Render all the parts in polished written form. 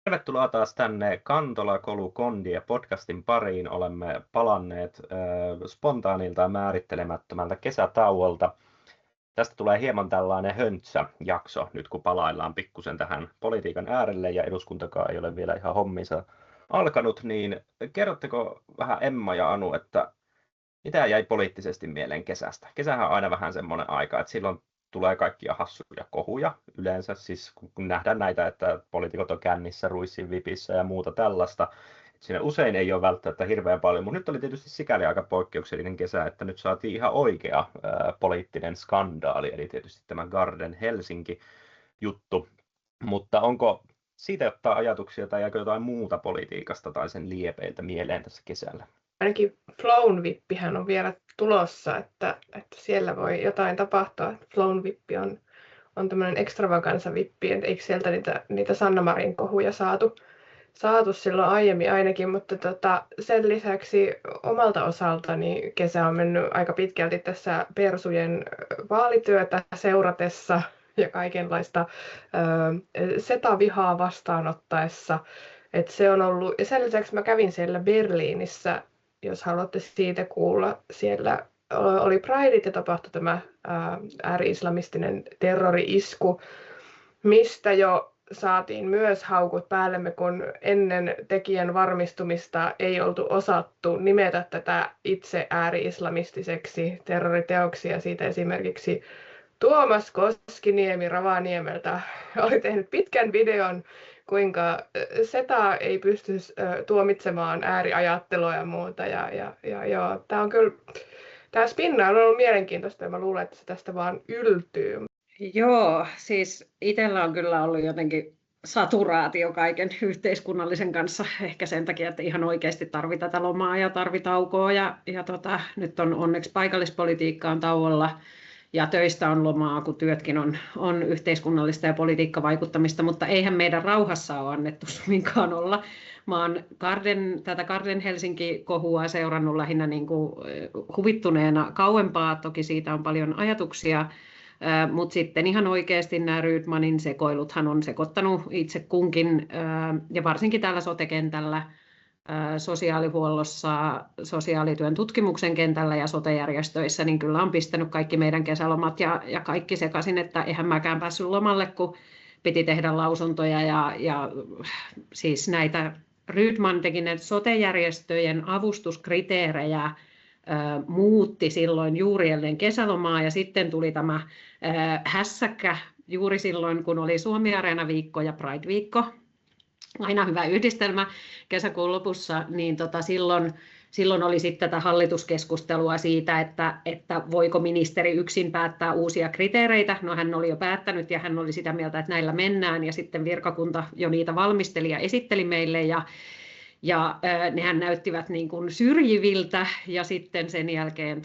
Tervetuloa taas tänne Kantola Kolu Kondi ja podcastin pariin. Olemme palanneet spontaanilta ja määrittelemättömältä kesätauolta. Tästä tulee hieman tällainen höntsäjakso, nyt kun palaillaan pikkusen tähän politiikan äärelle ja eduskuntakaan ei ole vielä ihan homminsa alkanut, niin kerrotteko vähän Emma ja Anu, että mitä jäi poliittisesti mieleen kesästä? Kesähän on aina vähän semmoinen aika, että silloin tulee kaikkia hassuja kohuja yleensä, siis kun nähdään näitä, että poliitikot on kännissä, ruissin vipissä ja muuta tällaista. Siinä usein ei ole välttämättä hirveän paljon, mutta nyt oli tietysti sikäli aika poikkeuksellinen kesä, että nyt saatiin ihan oikea poliittinen skandaali, eli tietysti tämä Garden Helsinki-juttu. Mutta onko siitä ottaa ajatuksia tai jääkö jotain muuta politiikasta tai sen liepeiltä mieleen tässä kesällä? Ainakin Flown-vippihän on vielä tulossa, että siellä voi jotain tapahtua. Flown-vippi on tämmöinen extravaganza-vippi, että eikö sieltä niitä Sanna Marin kohuja saatu silloin aiemmin ainakin, mutta sen lisäksi omalta osaltani kesä on mennyt aika pitkälti tässä persujen vaalityötä seuratessa ja kaikenlaista setavihaa vastaanottaessa. Et se on ollut, ja sen lisäksi mä kävin siellä Berliinissä, jos haluatte siitä kuulla. Siellä oli Prideit ja tapahtui tämä ääri-islamistinen terrori-isku, mistä jo saatiin myös haukut päällemme, kun ennen tekijän varmistumista ei oltu osattu nimetä tätä itse ääri-islamistiseksi terroriteoksi. Ja siitä esimerkiksi Tuomas Koskiniemi Ravaniemeltä oli tehnyt pitkän videon, kuinka SETA ei pysty tuomitsemaan ääriajattelua ja muuta. Ja tämä on kyllä, tämä spinna on ollut mielenkiintoista ja mä luulen, että se tästä vaan yltyy. Joo, siis itsellä on kyllä ollut jotenkin saturaatio kaiken yhteiskunnallisen kanssa, ehkä sen takia, että ihan oikeasti tarvitaan tätä lomaa ja tarvitaukoa ja nyt on onneksi paikallispolitiikka on tauolla ja töistä on lomaa, kun työtkin on yhteiskunnallista ja politiikkavaikuttamista, mutta eihän meidän rauhassa ole annettu suinkaan olla. Mä oon tätä Garden Helsinki-kohua seurannut lähinnä niin kuin huvittuneena kauempaa, toki siitä on paljon ajatuksia, mutta sitten ihan oikeasti nämä Rydmanin sekoiluthan on sekoittanut itse kunkin, ja varsinkin täällä sote-kentällä, sosiaalihuollossa, sosiaalityön tutkimuksen kentällä ja sote-järjestöissä, niin kyllä on pistänyt kaikki meidän kesälomat ja kaikki sekaisin, että eihän mäkään päässyt lomalle, kun piti tehdä lausuntoja ja siis näitä Rydman teki ne sote-järjestöjen avustuskriteerejä, muutti silloin juuri ennen kesälomaa ja sitten tuli tämä hässäkkä juuri silloin, kun oli Suomi-areena-viikko ja Pride-viikko. Aina hyvä yhdistelmä kesäkuun lopussa, niin silloin oli sitten tätä hallituskeskustelua siitä, että voiko ministeri yksin päättää uusia kriteereitä. No hän oli jo päättänyt ja hän oli sitä mieltä, että näillä mennään ja sitten virkakunta jo niitä valmisteli ja esitteli meille ja nehän näyttivät niin kuin syrjiviltä ja sitten sen jälkeen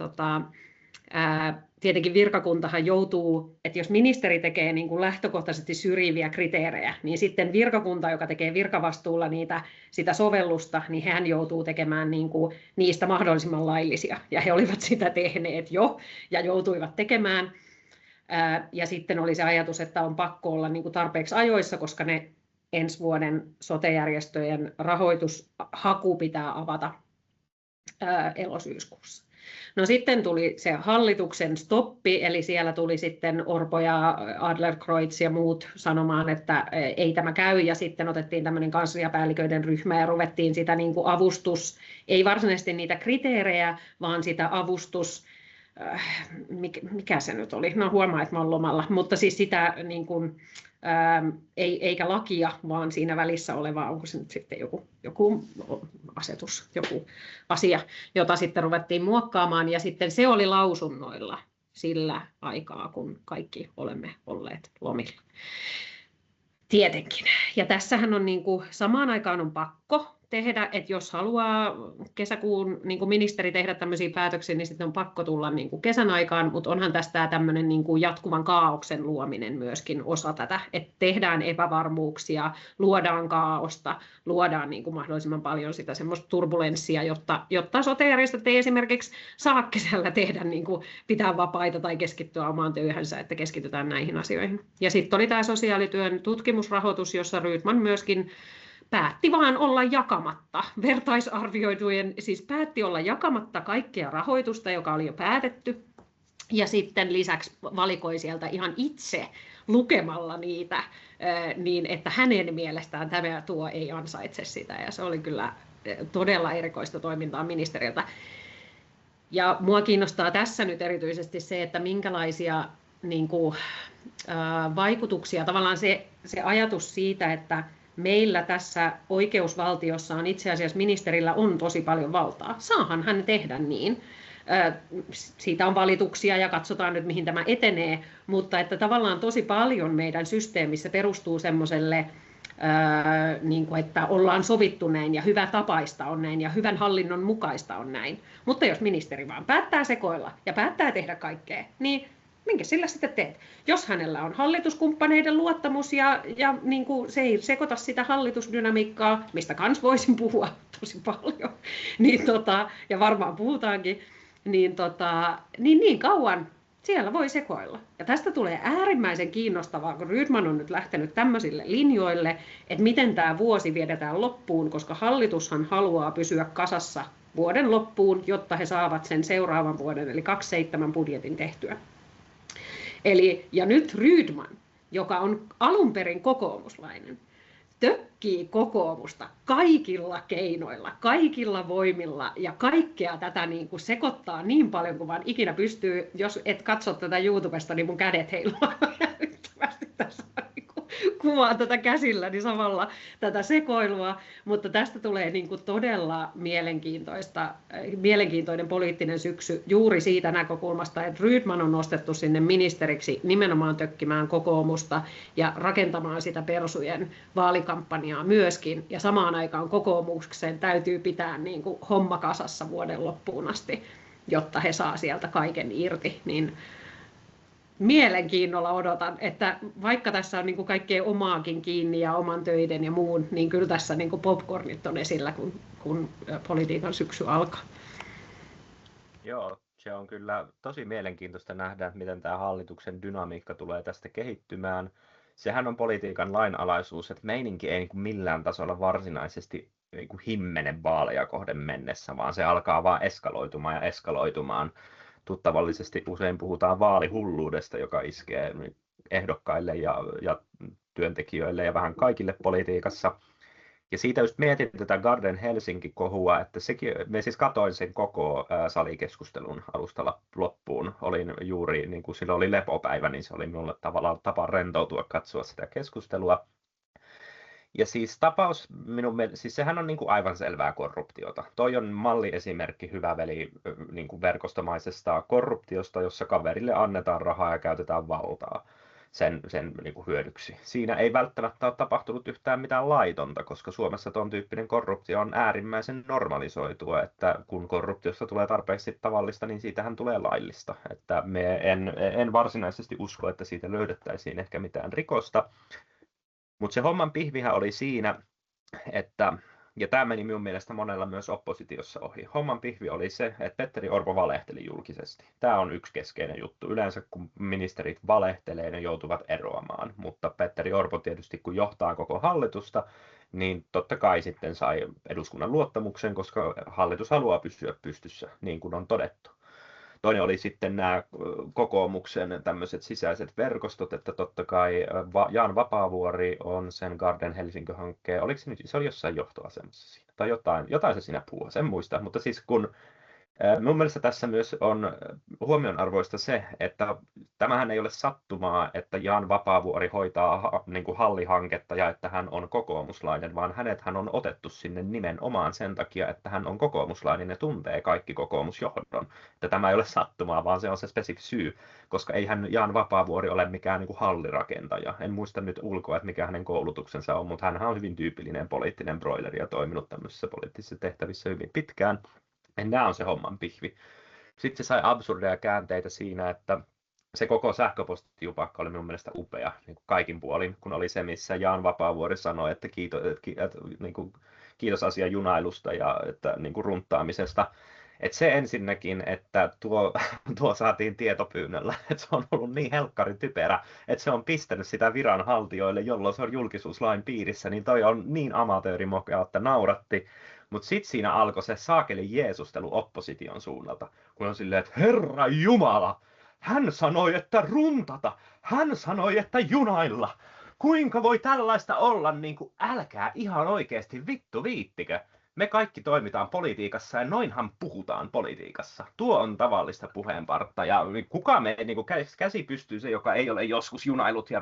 tietenkin virkakuntahan joutuu, että jos ministeri tekee niin kuin lähtökohtaisesti syrjiviä kriteerejä, niin sitten virkakunta, joka tekee virkavastuulla sitä sovellusta, niin hän joutuu tekemään niin kuin niistä mahdollisimman laillisia. Ja he olivat sitä tehneet jo ja joutuivat tekemään. Ja sitten oli se ajatus, että on pakko olla niin kuin tarpeeksi ajoissa, koska ne ensi vuoden sote-järjestöjen rahoitushaku pitää avata elosyyskuussa. No sitten tuli se hallituksen stoppi, eli siellä tuli sitten Orpo ja Adlercreutz ja muut sanomaan, että ei tämä käy, ja sitten otettiin tämmöinen kansliapäälliköiden ryhmä ja ruvettiin sitä niin kuin avustus, ei varsinaisesti niitä kriteerejä, vaan sitä avustus, mikä se nyt oli, no huomaa, että mä olen lomalla, mutta siis sitä niin kuin, eikä lakia, vaan siinä välissä oleva, onko se nyt sitten joku asetus, joku asia, jota sitten ruvettiin muokkaamaan, ja sitten se oli lausunnoilla sillä aikaa, kun kaikki olemme olleet lomilla. Tietenkin. Ja tässähän on niin kuin, samaan aikaan on pakko tehdä, että jos haluaa kesäkuun niin kuin ministeri tehdä tämmöisiä päätöksiä, niin sitten on pakko tulla niin kuin kesän aikaan, mutta onhan tästä tämmöinen niin kuin jatkuvan kaaoksen luominen myöskin osa tätä, että tehdään epävarmuuksia, luodaan kaaosta, luodaan niin kuin mahdollisimman paljon sitä semmoista turbulenssia, jotta sote-järjestöt ei esimerkiksi saa kesällä tehdä, niin kuin pitää vapaita tai keskittyä omaan työhönsä, että keskitytään näihin asioihin. Ja sitten oli tämä sosiaalityön tutkimusrahoitus, jossa Rydman myöskin päätti vaan olla jakamatta vertaisarvioitujen, siis päätti olla jakamatta kaikkea rahoitusta, joka oli jo päätetty, ja sitten lisäksi valikoi sieltä ihan itse lukemalla niitä, niin että hänen mielestään tämä tuo ei ansaitse sitä, ja se oli kyllä todella erikoista toimintaa ministeriltä. Ja mua kiinnostaa tässä nyt erityisesti se, että minkälaisia niin kuin, vaikutuksia, tavallaan se ajatus siitä, että meillä tässä oikeusvaltiossa on itse asiassa ministerillä on tosi paljon valtaa. Saahan hän tehdä niin. Siitä on valituksia ja katsotaan nyt, mihin tämä etenee, mutta että tavallaan tosi paljon meidän systeemissä perustuu semmoiselle, niin kuin, että ollaan sovittu näin ja hyvä tapaista on näin ja hyvän hallinnon mukaista on näin. Mutta jos ministeri vaan päättää sekoilla ja päättää tehdä kaikkea, niin minkä sillä sitten teet? Jos hänellä on hallituskumppaneiden luottamus ja niin kuin se ei sekoita sitä hallitusdynamiikkaa, mistä kans voisin puhua tosi paljon, niin ja varmaan puhutaankin, niin kauan siellä voi sekoilla. Ja tästä tulee äärimmäisen kiinnostavaa, kun Rydman on nyt lähtenyt tämmöisille linjoille, että miten tämä vuosi viedetään loppuun, koska hallitushan haluaa pysyä kasassa vuoden loppuun, jotta he saavat sen seuraavan vuoden, eli 27 budjetin tehtyä. Ja nyt Rydman, joka on alun perin kokoomuslainen, tökkii kokoomusta kaikilla keinoilla, kaikilla voimilla ja kaikkea tätä niin kuin sekoittaa niin paljon kuin vaan ikinä pystyy. Jos et katso tätä YouTubesta, niin mun kädet heiluu järjettömästi tässä. Kuvaan tätä käsillä, niin samalla tätä sekoilua, mutta tästä tulee niin kuin todella mielenkiintoinen poliittinen syksy juuri siitä näkökulmasta, että Rydman on nostettu sinne ministeriksi nimenomaan tökkimään kokoomusta ja rakentamaan sitä persujen vaalikampanjaa myöskin, ja samaan aikaan kokoomuksen täytyy pitää niin kuin homma kasassa vuoden loppuun asti, jotta he saa sieltä kaiken irti, niin mielenkiinnolla odotan, että vaikka tässä on niin kuin kaikkea omaakin kiinni ja oman töiden ja muun, niin kyllä tässä niin kuin popcornit on esillä, kun politiikan syksy alkaa. Joo, se on kyllä tosi mielenkiintoista nähdä, miten tämä hallituksen dynamiikka tulee tästä kehittymään. Sehän on politiikan lainalaisuus, että meininki ei niin kuin millään tasolla varsinaisesti niin kuin himmene vaaleja kohden mennessä, vaan se alkaa vaan eskaloitumaan. Tuttavallisesti usein puhutaan vaalihulluudesta, joka iskee ehdokkaille ja työntekijöille ja vähän kaikille politiikassa. Ja siitä just mietin tätä Garden Helsinki-kohua, että me siis katoin sen koko salikeskustelun alusta loppuun. Olin juuri, niin kuin silloin oli lepopäivä, niin se oli minulle tavallaan tapa rentoutua katsoa sitä keskustelua. Ja siis tapaus, siis sehän on niin kuin aivan selvää korruptiota. Toi on malliesimerkki hyvä veli niin kuin verkostomaisesta korruptiosta, jossa kaverille annetaan rahaa ja käytetään valtaa sen niin kuin hyödyksi. Siinä ei välttämättä ole tapahtunut yhtään mitään laitonta, koska Suomessa tuon tyyppinen korruptio on äärimmäisen normalisoitua, että kun korruptiosta tulee tarpeeksi tavallista, niin siitähän tulee laillista. Että en varsinaisesti usko, että siitä löydettäisiin ehkä mitään rikosta. Mutta se homman pihvihän oli siinä, että, ja tämä meni minun mielestä monella myös oppositiossa ohi, homman pihvi oli se, että Petteri Orpo valehteli julkisesti. Tämä on yksi keskeinen juttu. Yleensä kun ministerit valehtelee, ne joutuvat eroamaan, mutta Petteri Orpo tietysti kun johtaa koko hallitusta, niin totta kai sitten sai eduskunnan luottamuksen, koska hallitus haluaa pysyä pystyssä, niin kuin on todettu. Toinen oli sitten nämä kokoomuksen tämmöiset sisäiset verkostot, että totta kai Jan Vapaavuori on sen Garden Helsinki-hankkeen, oliko se nyt, se oli jossain johtoasemassa siinä, tai jotain se siinä puhuu, en muista, mutta siis kun mun mielestä tässä myös on huomionarvoista se, että tämähän ei ole sattumaa, että Jan Vapaavuori hoitaa niin kuin hallihanketta ja että hän on kokoomuslainen, vaan hän on otettu sinne nimenomaan sen takia, että hän on kokoomuslainen ja tuntee kaikki kokoomusjohdon. Että tämä ei ole sattumaa, vaan se on se spesifi syy, koska eihän Jan Vapaavuori ole mikään niin kuin hallirakentaja. En muista nyt ulkoa, että mikä hänen koulutuksensa on, mutta hän on hyvin tyypillinen poliittinen broileri ja toiminut tämmöisissä poliittisissa tehtävissä hyvin pitkään. Nämä on se homman pihvi. Sitten se sai absurdeja käänteitä siinä, että se koko sähköpostijupakka oli minun mielestä upea niin kuin kaikin puolin, kun oli se, missä Jan Vapaavuori sanoi, että kiitos asian junailusta ja että, niin kuin runttaamisesta. Et se ensinnäkin, että tuo saatiin tietopyynnöllä, että se on ollut niin helkkari typerä, että se on pistänyt sitä viranhaltijoille, jolloin se on julkisuuslain piirissä, niin toi on niin amatöörimokea, että nauratti. Mutta sitten siinä alkoi se saakeli jeesustelu opposition suunnalta, kun on silleen, että Herra Jumala, hän sanoi, että runtata, hän sanoi, että junailla. Kuinka voi tällaista olla, niin kuin älkää ihan oikeasti vittu viittikö? Me kaikki toimitaan politiikassa ja noinhan puhutaan politiikassa. Tuo on tavallista puheenpartta ja kuka me niin kuin käsi pystyy se, joka ei ole joskus junailut ja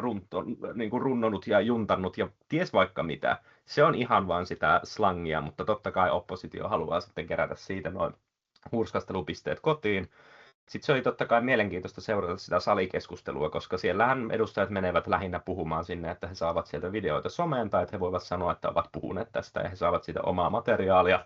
niin kuin runnonut ja juntannut ja ties vaikka mitä. Se on ihan vaan sitä slangia, mutta totta kai oppositio haluaa sitten kerätä siitä noin hurskastelupisteet kotiin. Sitten se oli totta kai mielenkiintoista seurata sitä salikeskustelua, koska siellähän edustajat menevät lähinnä puhumaan sinne, että he saavat sieltä videoita someen tai että he voivat sanoa, että ovat puhuneet tästä ja he saavat siitä omaa materiaalia.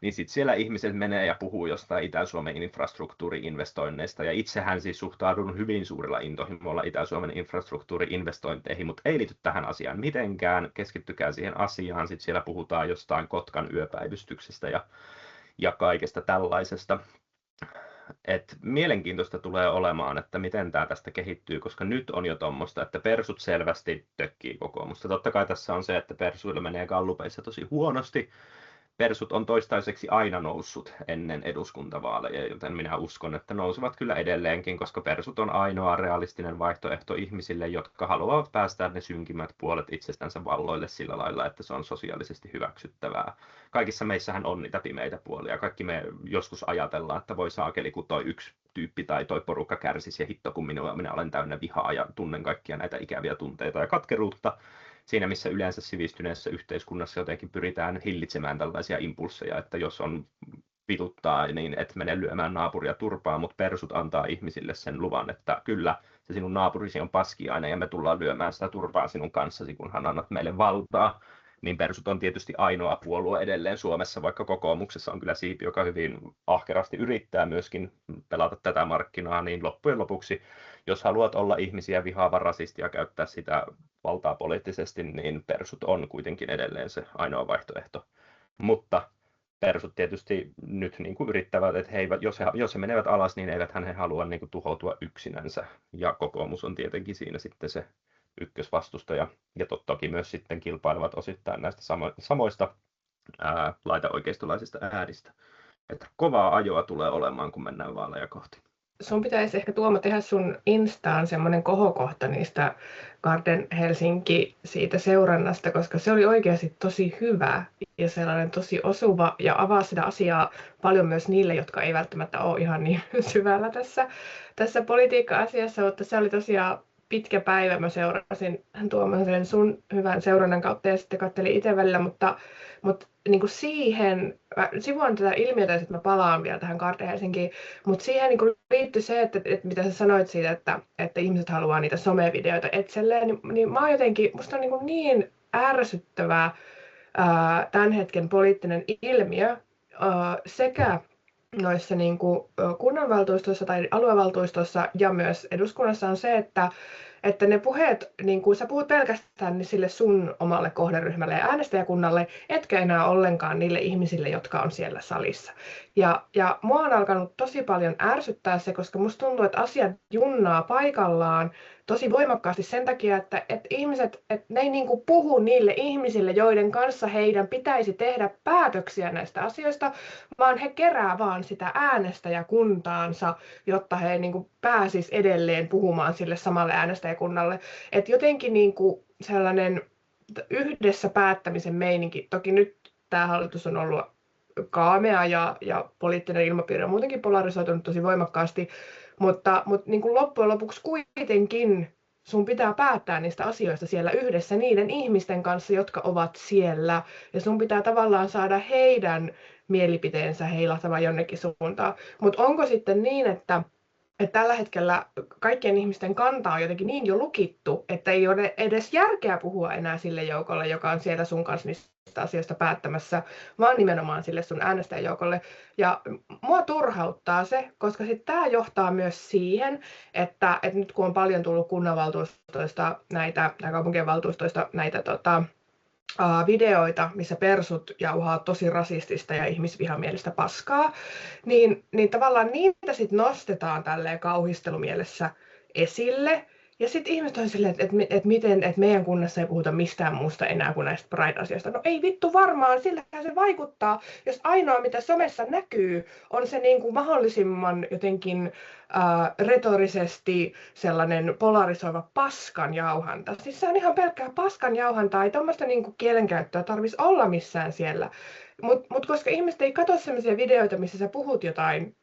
Niin sitten siellä ihmiset menee ja puhuu jostain Itä-Suomen infrastruktuuri-investoinneista. Ja itsehän siis suhtaudun hyvin suurella intohimolla Itä-Suomen infrastruktuuri-investointeihin, mutta ei liity tähän asiaan mitenkään. Keskittykää siihen asiaan. Sitten siellä puhutaan jostain Kotkan yöpäivystyksestä ja kaikesta tällaisesta. Et mielenkiintoista tulee olemaan, että miten tämä tästä kehittyy, koska nyt on jo tuommoista, että persut selvästi tökkii kokoomusta. Totta kai tässä on se, että persuilla menee gallupeissa tosi huonosti. Persut on toistaiseksi aina noussut ennen eduskuntavaaleja, joten minä uskon, että nousevat kyllä edelleenkin, koska persut on ainoa realistinen vaihtoehto ihmisille, jotka haluavat päästää ne synkimmät puolet itsestänsä valloille sillä lailla, että se on sosiaalisesti hyväksyttävää. Kaikissa meissähän on niitä pimeitä puolia. Kaikki me joskus ajatellaan, että voi saakeli, kun toi yksi tyyppi tai toi porukka kärsisi ja hitto, kun minä olen täynnä vihaa ja tunnen kaikkia näitä ikäviä tunteita ja katkeruutta. Siinä, missä yleensä sivistyneessä yhteiskunnassa jotenkin pyritään hillitsemään tällaisia impulsseja, että jos on vituttaa, niin et mene lyömään naapuria turpaan, mutta persut antaa ihmisille sen luvan, että kyllä se sinun naapurisi on paskiainen ja me tullaan lyömään sitä turpaa sinun kanssasi, kunhan annat meille valtaa. Niin persut on tietysti ainoa puolue edelleen Suomessa, vaikka kokoomuksessa on kyllä siipi, joka hyvin ahkerasti yrittää myöskin pelata tätä markkinaa, niin loppujen lopuksi, jos haluat olla ihmisiä vihaava rasisti ja käyttää sitä valtaa poliittisesti, niin persut on kuitenkin edelleen se ainoa vaihtoehto. Mutta persut tietysti nyt niin kuin yrittävät, että jos he menevät alas, niin eiväthän he halua niin kuin tuhoutua yksinänsä. Ja kokoomus on tietenkin siinä sitten se ykkösvastustaja. Ja toki myös sitten kilpailevat osittain näistä samoista laitaoikeistolaisista ääristä. Että kovaa ajoa tulee olemaan, kun mennään vaaleja kohti. Sun pitäisi ehkä Tuomo tehdä sun Instaan semmoinen kohokohta niistä Garden Helsinki siitä seurannasta, koska se oli oikeasti tosi hyvä ja sellainen tosi osuva ja avaa sitä asiaa paljon myös niille, jotka ei välttämättä ole ihan niin syvällä tässä politiikka-asiassa, mutta se oli tosiaan pitkä päivä. Mä seurasin Tuomo sen sun hyvän seurannan kautta ja sitten katselin itse välillä, mutta niin kuin siihen, sivuan tätä ilmiötä, että mä palaan vielä tähän Garden Helsinkiin, mutta siihen niin kuin liittyy se, että mitä sä sanoit siitä, että ihmiset haluaa niitä somevideoita itselleen, niin mä oon jotenkin, musta on niin ärsyttävää tämän hetken poliittinen ilmiö sekä noissa niin kuin kunnanvaltuustossa tai aluevaltuustossa ja myös eduskunnassa on se, että ne puheet, niin kuin sä puhut pelkästään niin sille sun omalle kohderyhmälle ja äänestäjäkunnalle, etkä enää ollenkaan niille ihmisille, jotka on siellä salissa. Ja mua on alkanut tosi paljon ärsyttää se, koska musta tuntuu, että asiat junnaa paikallaan tosi voimakkaasti sen takia, että ihmiset, että ne ei niin kuin puhu niille ihmisille, joiden kanssa heidän pitäisi tehdä päätöksiä näistä asioista, vaan he kerää vaan sitä äänestäjäkuntaansa, jotta he niin kuin pääsis edelleen puhumaan sille samalle äänestäjäkunnalle. Että jotenkin niin kuin sellainen yhdessä päättämisen meininki, toki nyt tämä hallitus on ollut kaamea ja poliittinen ilmapiiri on muutenkin polarisoitunut tosi voimakkaasti, mutta niin kuin loppujen lopuksi kuitenkin sun pitää päättää niistä asioista siellä yhdessä niiden ihmisten kanssa, jotka ovat siellä. Ja sun pitää tavallaan saada heidän mielipiteensä heilahtamaan jonnekin suuntaan. Mutta onko sitten niin, että tällä hetkellä kaikkien ihmisten kanta on jotenkin niin jo lukittu, että ei ole edes järkeä puhua enää sille joukolle, joka on siellä sun kanssa niistä asioista päättämässä, vaan nimenomaan sille sun äänestäjäjoukolle. Ja mua turhauttaa se, koska sitten tämä johtaa myös siihen, että nyt kun on paljon tullut kunnanvaltuustoista tai kaupunkien valtuustoista näitä videoita, missä persut jauhaa tosi rasistista ja ihmisvihamielistä paskaa, niin tavallaan niitä sitten nostetaan tälleen kauhistelumielessä esille. Ja sitten ihmiset on silleen, että meidän kunnassa ei puhuta mistään muusta enää kuin näistä Pride-asioista. No ei vittu varmaan, sillähän se vaikuttaa, jos ainoa mitä somessa näkyy on se niin kuin mahdollisimman jotenkin retorisesti sellainen polarisoiva paskanjauhanta. Siis se on ihan pelkkää paskanjauhantaa, ei tuommoista niin kuin kielenkäyttöä tarvitsisi olla missään siellä. Mut koska ihmiset ei katso sellaisia videoita, missä sä puhut jotain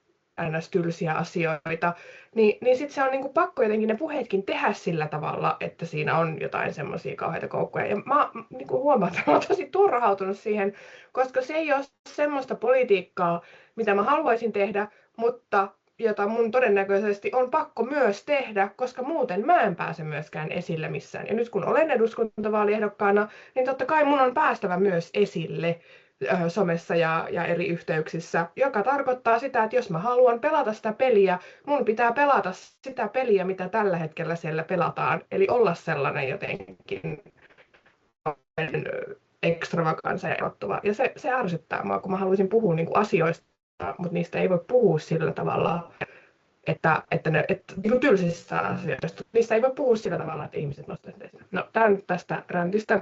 tylsiä asioita, niin sitten se on niinku pakko jotenkin ne puheetkin tehdä sillä tavalla, että siinä on jotain semmoisia kauheita koukkuja. Ja mä niinku huomaan, että mä oon tosi turhautunut siihen, koska se ei ole semmoista politiikkaa, mitä mä haluaisin tehdä, mutta jota mun todennäköisesti on pakko myös tehdä, koska muuten mä en pääse myöskään esille missään. Ja nyt kun olen eduskuntavaaliehdokkaana, niin totta kai mun on päästävä myös esille somessa ja eri yhteyksissä, joka tarkoittaa sitä, että jos mä haluan pelata sitä peliä, mun pitää pelata sitä peliä, mitä tällä hetkellä siellä pelataan, eli olla sellainen jotenkin ekstravagansa ja erottuva. Ja se ärsyttää mua, kun mä haluaisin puhua niinku asioista, mutta niistä ei voi puhua sillä tavalla, että niin tylsistä asioista, niistä ei voi puhua sillä tavalla, että ihmiset nostaisivat esille. No, tämä nyt tästä räntistä.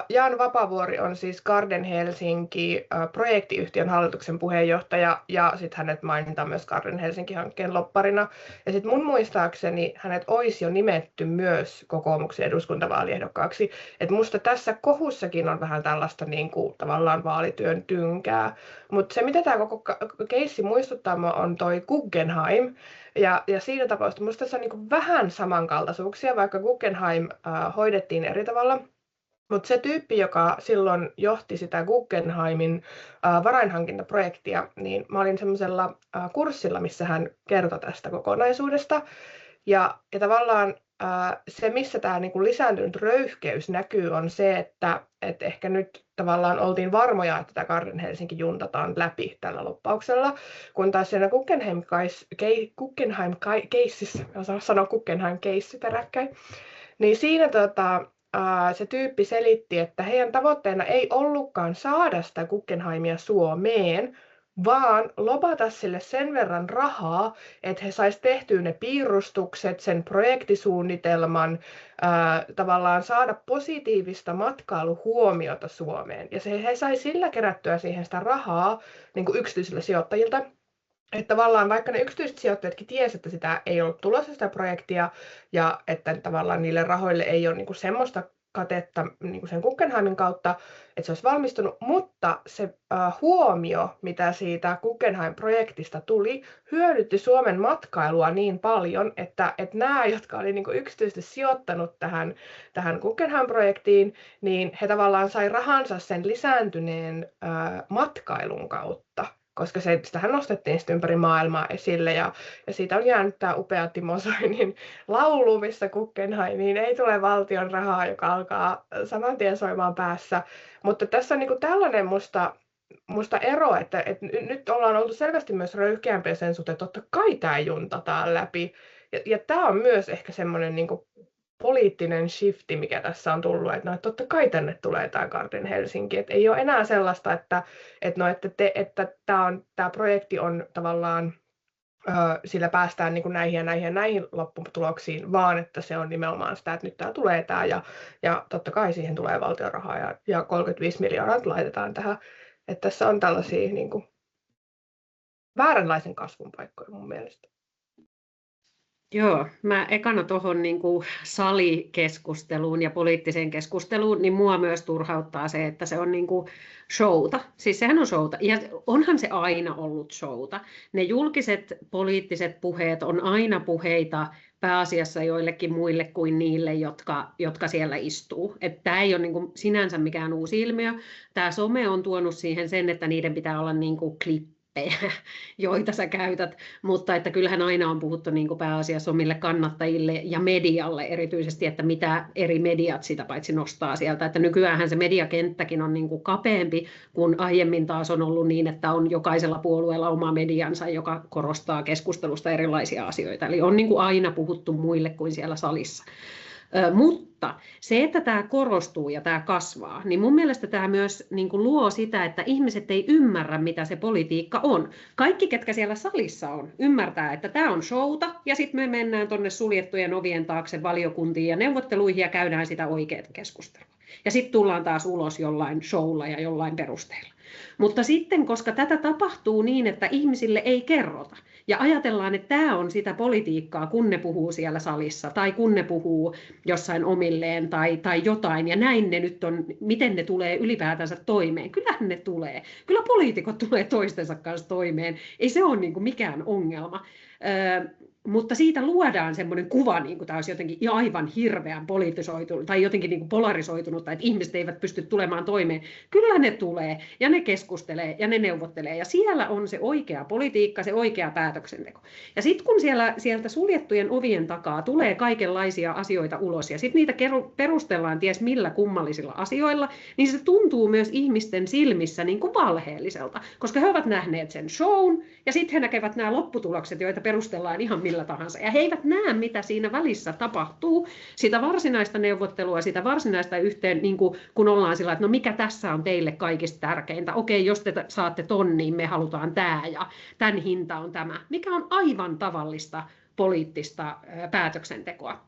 Jan Vapavuori on siis Garden Helsinki projektiyhtiön hallituksen puheenjohtaja ja sitten hänet mainitaan myös Garden Helsinki-hankkeen lobbarina. Ja sitten mun muistaakseni hänet olisi jo nimetty myös kokoomuksen eduskuntavaaliehdokkaaksi. Et musta tässä kohussakin on vähän tällaista niin kuin, tavallaan vaalityön tynkää. Mutta se mitä tämä koko keissi muistuttaa on toi Guggenheim. Ja siinä tapauksessa musta tässä on niin kuin vähän samankaltaisuuksia, vaikka Guggenheim hoidettiin eri tavalla. Mutta se tyyppi, joka silloin johti sitä Guggenheimin varainhankintaprojektia, niin mä olin semmoisella kurssilla, missä hän kertoi tästä kokonaisuudesta. Ja tavallaan se, missä tämä niinku lisääntynyt röyhkeys näkyy, on se, että ehkä nyt tavallaan oltiin varmoja, että tämä Garden Helsinki juntataan läpi tällä loppauksella, kun taas siinä Guggenheim-keississä, mä osaan sanoa Guggenheim-keissi peräkkäin, niin siinä se tyyppi selitti, että heidän tavoitteena ei ollutkaan saada sitä Guggenheimia Suomeen, vaan lobata sille sen verran rahaa, että he sais tehtyä ne piirustukset, sen projektisuunnitelman, tavallaan saada positiivista matkailuhuomiota Suomeen. Ja he sai sillä kerättyä siihen sitä rahaa niin kuin yksityisille sijoittajilta. Että tavallaan vaikka ne yksityiset sijoittajatkin tiesivät, että sitä ei ollut tulossa sitä projektia ja että tavallaan niille rahoille ei ole niinku semmoista katetta niinku sen Guggenheimin kautta, että se olisi valmistunut, mutta se huomio, mitä siitä Guggenheim-projektista tuli, hyödytti Suomen matkailua niin paljon, että nämä, jotka oli niinku yksityisesti sijoittanut tähän Guggenheim-projektiin, niin he tavallaan sai rahansa sen lisääntyneen matkailun kautta. Koska sitähän nostettiin sitten ympäri maailmaa esille ja siitä on jäänyt tämä upea Timo Soinin laulu, missä Guggenheimiin ei tule valtion rahaa, joka alkaa saman tien soimaan päässä. Mutta tässä on niinku tällainen musta ero, että nyt ollaan oltu selvästi myös röyhkeämpiä sen suhteen, että totta kai tämä juntataan läpi. Ja tämä on myös ehkä semmoinen niinku poliittinen shifti, mikä tässä on tullut, että no, totta kai tänne tulee tämä Garden Helsinki, että ei ole enää sellaista, että tämä projekti on tavallaan, sillä päästään niin kuin näihin lopputuloksiin, vaan että se on nimenomaan sitä, että nyt tämä tulee tämä ja totta kai siihen tulee valtion rahaa ja 35 miljoonaa laitetaan tähän, että tässä on tällaisia niin kuin vääränlaisen kasvun paikkoja mun mielestä. Joo, mä ekana tuohon niin salikeskusteluun ja poliittiseen keskusteluun, niin mua myös turhauttaa se, että se on niin kuin showta. Siis sehän on showta, ja onhan se aina ollut showta. Ne julkiset poliittiset puheet on aina puheita pääasiassa joillekin muille kuin niille, jotka siellä istuu. Tämä ei ole niin kuin sinänsä mikään uusi ilmiö. Tämä some on tuonut siihen sen, että niiden pitää olla niin kuin klippejä, joita sä käytät, mutta että kyllähän aina on puhuttu niin kuin pääasiassa omille kannattajille ja medialle erityisesti, että mitä eri mediat sitä paitsi nostaa sieltä, että nykyäänhän se mediakenttäkin on niin kuin kapeampi, kun aiemmin taas on ollut niin, että on jokaisella puolueella oma mediansa, joka korostaa keskustelusta erilaisia asioita, eli on niin kuin aina puhuttu muille kuin siellä salissa. Mutta se, että tämä korostuu ja tämä kasvaa, niin mun mielestä tämä myös niin kuin luo sitä, että ihmiset ei ymmärrä, mitä se politiikka on. Kaikki, ketkä siellä salissa on, ymmärtää, että tämä on showta, ja sitten me mennään tuonne suljettujen ovien taakse valiokuntiin ja neuvotteluihin ja käydään sitä oikeaa keskustelua. Ja sitten tullaan taas ulos jollain showlla ja jollain perusteella. Mutta sitten, koska tätä tapahtuu niin, että ihmisille ei kerrota, ja ajatellaan, että tämä on sitä politiikkaa, kun ne puhuu siellä salissa, tai kun ne puhuu jossain omilleen, tai jotain, ja näin ne nyt on, miten ne tulee ylipäätänsä toimeen. Kyllähän ne tulee. Kyllä poliitikot tulee toistensa kanssa toimeen. Ei se ole niin kuin mikään ongelma. Mutta siitä luodaan semmoinen kuva, niin kuin tämä olisi jotenkin aivan hirveän politisoitunut tai jotenkin niin kuin polarisoitunut, että ihmiset eivät pysty tulemaan toimeen. Kyllä ne tulee ja ne keskustelee ja ne neuvottelee ja siellä on se oikea politiikka, se oikea päätöksenteko. Ja sitten kun sieltä suljettujen ovien takaa tulee kaikenlaisia asioita ulos ja sitten niitä perustellaan ties millä kummallisilla asioilla, niin se tuntuu myös ihmisten silmissä niin kuin valheelliselta, koska he ovat nähneet sen shown ja sitten he näkevät nämä lopputulokset, joita perustellaan ihan millä tahansa. Ja he eivät näe, mitä siinä välissä tapahtuu, sitä varsinaista neuvottelua, sitä varsinaista yhteen, niin kun ollaan sillä, että no mikä tässä on teille kaikista tärkeintä. Okei, jos te saatte ton, niin me halutaan tämä ja tämän hinta on tämä, mikä on aivan tavallista poliittista päätöksentekoa.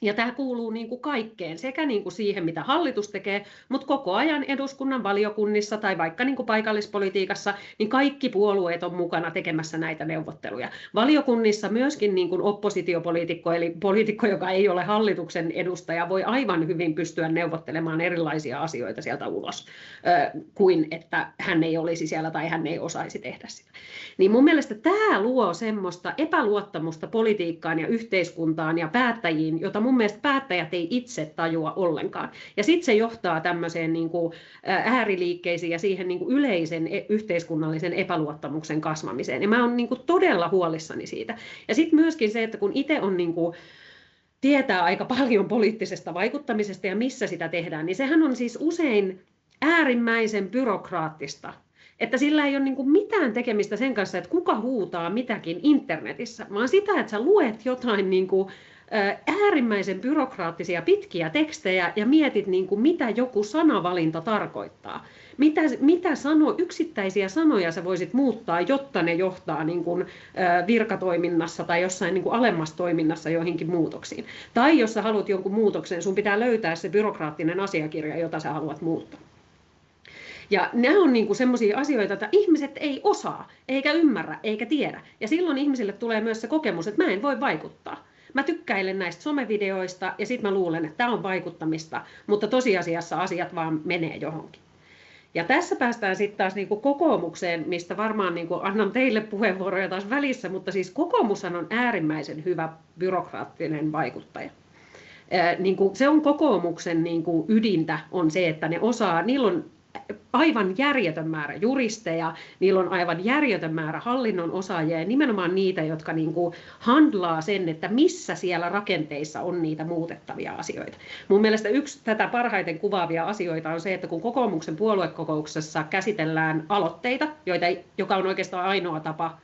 Ja tämä kuuluu niin kuin kaikkeen, sekä niin kuin siihen, mitä hallitus tekee, mutta koko ajan eduskunnan valiokunnissa tai vaikka niin kuin paikallispolitiikassa, niin kaikki puolueet on mukana tekemässä näitä neuvotteluja. Valiokunnissa myöskin niin kuin oppositiopoliitikko, eli poliitikko, joka ei ole hallituksen edustaja, voi aivan hyvin pystyä neuvottelemaan erilaisia asioita sieltä ulos, kuin että hän ei olisi siellä tai hän ei osaisi tehdä sitä. Niin mun mielestä tämä luo semmoista epäluottamusta politiikkaan ja yhteiskuntaan ja päättäjiin, jota mun mielestä päättäjät ei itse tajua ollenkaan. Ja sitten se johtaa tämmöiseen niin kuin ääriliikkeisiin ja siihen niin kuin yleisen yhteiskunnallisen epäluottamuksen kasvamiseen. Ja mä oon niin kuin todella huolissani siitä. Ja sitten myöskin se, että kun itse on niin kuin tietää aika paljon poliittisesta vaikuttamisesta ja missä sitä tehdään, niin sehän on siis usein äärimmäisen byrokraattista. Että sillä ei ole niin kuin mitään tekemistä sen kanssa, että kuka huutaa mitäkin internetissä, vaan sitä, että sä luet jotain niin kuin äärimmäisen byrokraattisia pitkiä tekstejä ja mietit, niin kuin, mitä joku sanavalinta tarkoittaa. Mitä yksittäisiä sanoja sä voisit muuttaa, jotta ne johtaa niin kuin, virkatoiminnassa tai jossain niin kuin alemmassa toiminnassa joihinkin muutoksiin. Tai jos sä haluat jonkun muutoksen, sun pitää löytää se byrokraattinen asiakirja, jota sä haluat muuttaa. Ja nämä on niinku semmoisia asioita, että ihmiset ei osaa, eikä ymmärrä, eikä tiedä. Ja silloin ihmisille tulee myös se kokemus, että mä en voi vaikuttaa. Mä tykkäilen näistä somevideoista ja sitten mä luulen, että tämä on vaikuttamista, mutta tosiasiassa asiat vaan menee johonkin. Ja tässä päästään sitten taas niinku kokoomukseen, mistä varmaan niinku annan teille puheenvuoroja taas välissä, mutta siis kokoomushan on äärimmäisen hyvä byrokraattinen vaikuttaja. Se on kokoomuksen niinku ydintä on se, että ne osaa, niillä on aivan järjetön määrä juristeja, niillä on aivan järjetön määrä hallinnon osaajia ja nimenomaan niitä, jotka niinku handlaa sen, että missä siellä rakenteissa on niitä muutettavia asioita. Mun mielestä yksi tätä parhaiten kuvaavia asioita on se, että kun kokoomuksen puoluekokouksessa käsitellään aloitteita, joka on oikeastaan ainoa tapa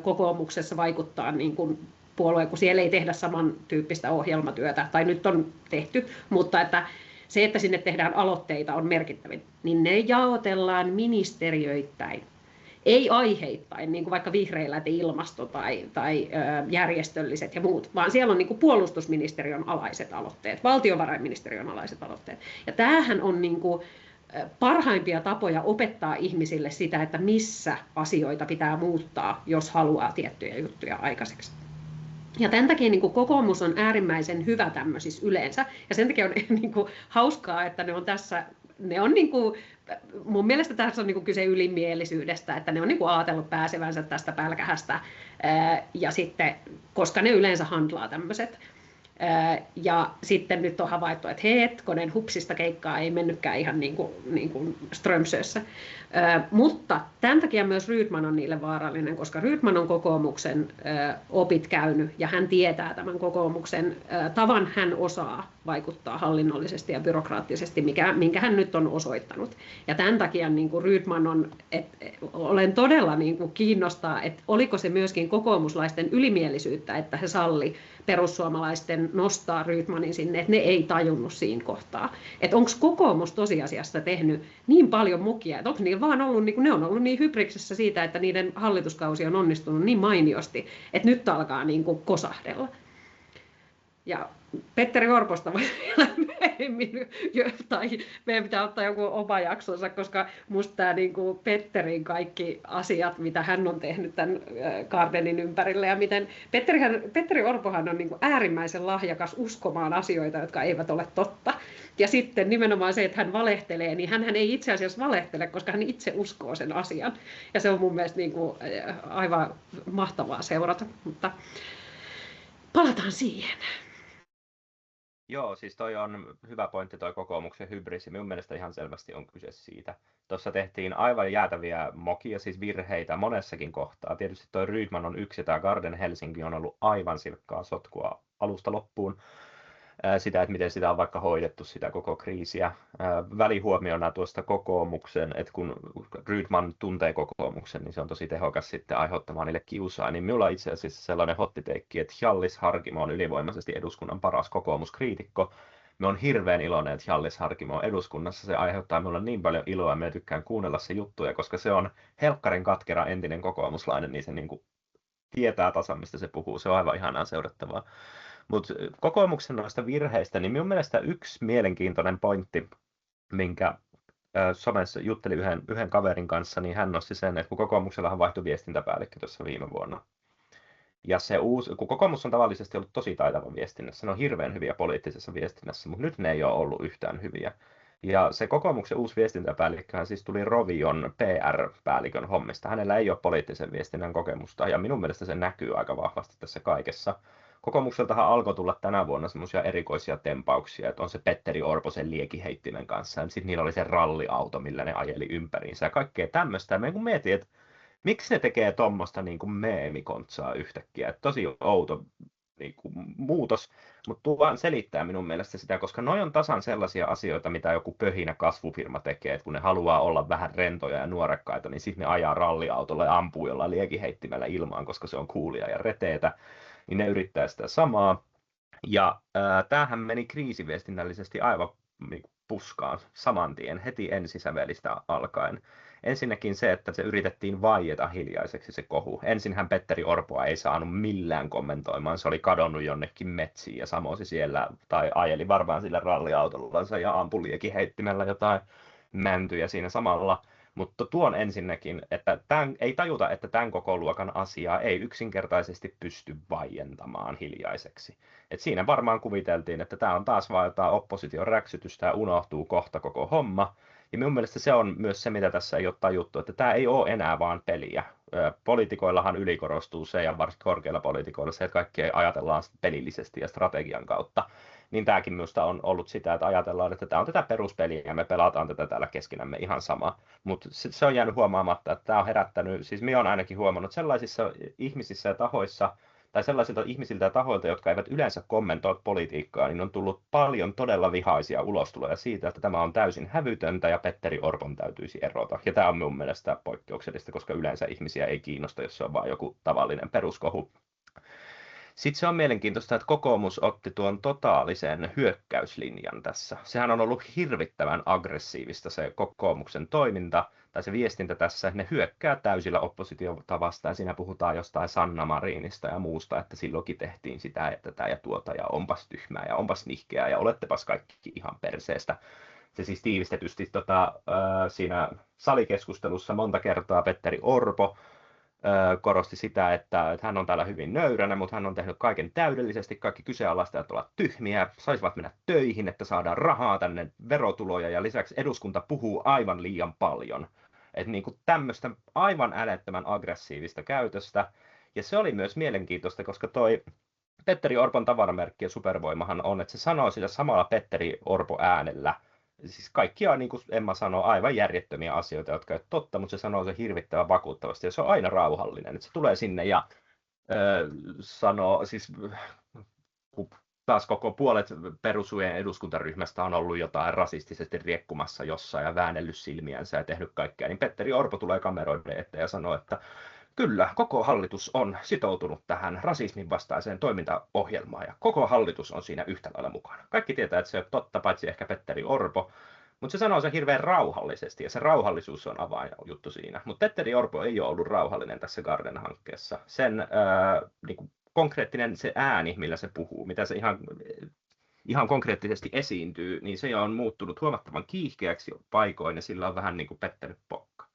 kokoomuksessa vaikuttaa niin kuin puolueen, kun siellä ei tehdä samantyyppistä ohjelmatyötä, tai nyt on tehty, mutta että se, että sinne tehdään aloitteita, on merkittävin, niin ne jaotellaan ministeriöittäin, ei aiheittain, niin kuin vaikka vihreillä, että ilmasto tai järjestölliset ja muut, vaan siellä on niin kuin puolustusministeriön alaiset aloitteet, valtiovarainministeriön alaiset aloitteet. Ja tämähän on niin kuin parhaimpia tapoja opettaa ihmisille sitä, että missä asioita pitää muuttaa, jos haluaa tiettyjä juttuja aikaiseksi. Ja tämän takia niin kuin kokoomus on äärimmäisen hyvä tämmöisissä yleensä, ja sen takia on niin kuin hauskaa, että ne on tässä, ne on niin kuin, mun mielestä tässä on niin kuin kyse ylimielisyydestä, että ne on niin kuin ajatellut pääsevänsä tästä pälkähästä, ja sitten, koska ne yleensä handlaa tämmöiset. Ja sitten nyt on havaittu, että hetkonen, hupsista keikkaa ei mennytkään ihan niin kuin Strömsössä. Mutta tämän takia myös Rydman on niille vaarallinen, koska Rydman on kokoomuksen opit käynyt ja hän tietää tämän kokoomuksen tavan, hän osaa vaikuttaa hallinnollisesti ja byrokraattisesti, minkä hän nyt on osoittanut. Ja tämän takia niin kuin Rydman olen todella niin kuin kiinnostaa, että oliko se myöskin kokoomuslaisten ylimielisyyttä, että he salli perussuomalaisten nostaa Rydmanin sinne, että ne ei tajunnut siinä kohtaa. Että onko kokoomus tosiasiassa tehnyt niin paljon mukia, että onko niillä vaan ollut, niin kuin ne on ollut niin hybriksessä siitä, että niiden hallituskausi on onnistunut niin mainiosti, että nyt alkaa niin kuin kosahdella. Ja Petteri Orposta voi vielä myöhemmin, tai meidän pitää ottaa joku oma jaksonsa, koska musta tämä niin kuin Petterin kaikki asiat, mitä hän on tehnyt tämän Gardenin ympärille, ja miten Petteri Orpohan on niin kuin äärimmäisen lahjakas uskomaan asioita, jotka eivät ole totta. Ja sitten nimenomaan se, että hän valehtelee, niin hän ei itse asiassa valehtele, koska hän itse uskoo sen asian. Ja se on mun mielestä niin kuin aivan mahtavaa seurata, mutta palataan siihen. Joo, siis toi on hyvä pointti toi kokoomuksen hybrisi. Minun mielestä ihan selvästi on kyse siitä. Tuossa tehtiin aivan jäätäviä mokia, siis virheitä monessakin kohtaa. Tietysti toi Rydman on yksi ja tämä Garden Helsinki on ollut aivan silkkaa sotkua alusta loppuun. Sitä, että miten sitä on vaikka hoidettu, sitä koko kriisiä. Välihuomiona tuosta kokoomuksen, että kun Rydman tuntee kokoomuksen, niin se on tosi tehokas sitten aiheuttamaan niille kiusaa. Niin minulla on itse asiassa sellainen hottiteikki, että Hjallis Harkimo on ylivoimaisesti eduskunnan paras kokoomuskriitikko. Me on hirveän iloinen, että Hjallis Harkimo on eduskunnassa. Se aiheuttaa minulle niin paljon iloa, ja minä tykkään kuunnella se juttuja, koska se on helkkarin katkera entinen kokoomuslainen, niin se niin kuin tietää tasan, mistä se puhuu. Se on aivan ihanaa seurattavaa. Mutta kokoomuksen noista virheistä, niin minun mielestä yksi mielenkiintoinen pointti, minkä somessa juttelin yhden kaverin kanssa, niin hän nosti sen, että kun kokoomuksellahan vaihtui viestintäpäällikkö tuossa viime vuonna. Ja se kun kokoomus on tavallisesti ollut tosi taitava viestinnässä, ne on hirveän hyviä poliittisessa viestinnässä, mutta nyt ne ei ole ollut yhtään hyviä. Ja se kokoomuksen uusi viestintäpäällikköhän siis tuli Rovion PR-päällikön hommista. Hänellä ei ole poliittisen viestinnän kokemusta, ja minun mielestä se näkyy aika vahvasti tässä kaikessa. Kokoomukseltahan alkoi tulla tänä vuonna semmoisia erikoisia tempauksia, että on se Petteri Orposen liekiheittimen kanssa, ja sitten niillä oli se ralliauto, millä ne ajeli ympäriinsä, ja kaikkea tämmöistä. Ja me kun mietin, että miksi ne tekee tuommoista niin kuin meemikontsaa yhtäkkiä, että tosi outo niin kuin muutos, mutta tuo vaan selittää minun mielestä sitä, koska noi on tasan sellaisia asioita, mitä joku pöhinä kasvufirma tekee, että kun ne haluaa olla vähän rentoja ja nuorekkaita, niin sitten ne ajaa ralliautolla ja ampuu jollain liekiheittimellä ilmaan, koska se on coolia ja reteetä, niin ne yrittää sitä samaa. Ja tämähän meni kriisiviestinnällisesti aivan puskaan saman tien, heti ensisävelistä alkaen. Ensinnäkin se, että se yritettiin vaieta hiljaiseksi se kohu. Ensinhän Petteri Orpoa ei saanut millään kommentoimaan, se oli kadonnut jonnekin metsiin ja samosi siellä, tai ajeli varmaan sillä ralliautollansa ja ampui liekiheittimellä jotain mäntyjä siinä samalla. Mutta tuon ensinnäkin, että ei tajuta, että tämän koko luokan asiaa ei yksinkertaisesti pysty vaientamaan hiljaiseksi. Et siinä varmaan kuviteltiin, että tämä on taas vain jotain opposition räksytystä ja unohtuu kohta koko homma. Ja minun mielestä se on myös se, mitä tässä ei ole tajuttu, että tämä ei ole enää vaan peliä. Poliitikoillahan ylikorostuu se, ja varsinkin korkeilla poliitikoilla se, että kaikki ajatellaan pelillisesti ja strategian kautta. Niin tämäkin minusta on ollut sitä, että ajatellaan, että tämä on tätä peruspeliä ja me pelataan tätä täällä keskenämme ihan sama. Mutta se on jäänyt huomaamatta, että tämä on herättänyt, siis minä olen ainakin huomannut sellaisissa ihmisissä ja tahoissa, tai sellaisilta ihmisiltä ja tahoilta, jotka eivät yleensä kommentoi politiikkaa, niin on tullut paljon todella vihaisia ulostuloja siitä, että tämä on täysin hävytöntä ja Petteri Orpon täytyisi erota. Ja tämä on minun mielestä poikkeuksellista, koska yleensä ihmisiä ei kiinnosta, jos se on vain joku tavallinen peruskohu. Sitten se on mielenkiintoista, että kokoomus otti tuon totaalisen hyökkäyslinjan tässä. Sehän on ollut hirvittävän aggressiivista se kokoomuksen toiminta tai se viestintä tässä. Ne hyökkää täysillä oppositiota vastaan. Siinä puhutaan jostain Sanna Marinista ja muusta, että silloinkin tehtiin sitä ja tätä ja tuota ja onpas tyhmää ja onpas nihkeää ja olettepas kaikki ihan perseestä. Se siis tiivistetysti siinä salikeskustelussa monta kertaa Petteri Orpo korosti sitä, että hän on täällä hyvin nöyränä, mutta hän on tehnyt kaiken täydellisesti, kaikki kyseenalaistajat ovat tyhmiä, saisivat mennä töihin, että saadaan rahaa tänne, verotuloja, ja lisäksi eduskunta puhuu aivan liian paljon. Että niin kuin tämmöistä aivan älyttömän aggressiivista käytöstä, ja se oli myös mielenkiintoista, koska toi Petteri Orpon tavaramerkki ja supervoimahan on, että se sanoo sillä samalla Petteri Orpo äänellä, siis kaikkia, niin kuin Emma sanoo, aivan järjettömiä asioita, jotka eivät totta, mutta se sanoo se hirvittävän vakuuttavasti, ja se on aina rauhallinen. Että se tulee sinne ja sanoo, siis kun taas koko puolet perussujen eduskuntaryhmästä on ollut jotain rasistisesti riekkumassa jossain ja väännellyt silmiänsä ja tehnyt kaikkea, niin Petteri Orpo tulee kameroiden eteen ja sanoo, että kyllä, koko hallitus on sitoutunut tähän rasismin vastaiseen toimintaohjelmaan ja koko hallitus on siinä yhtä lailla mukana. Kaikki tietää, että se on totta, paitsi ehkä Petteri Orpo, mutta se sanoo sen hirveän rauhallisesti ja se rauhallisuus on avainjuttu siinä. Mutta Petteri Orpo ei ole ollut rauhallinen tässä Garden-hankkeessa. Sen niin konkreettinen se ääni, millä se puhuu, mitä se ihan konkreettisesti esiintyy, niin se on muuttunut huomattavan kiihkeäksi paikoin ja sillä on vähän niin kuin pettänyt pokka.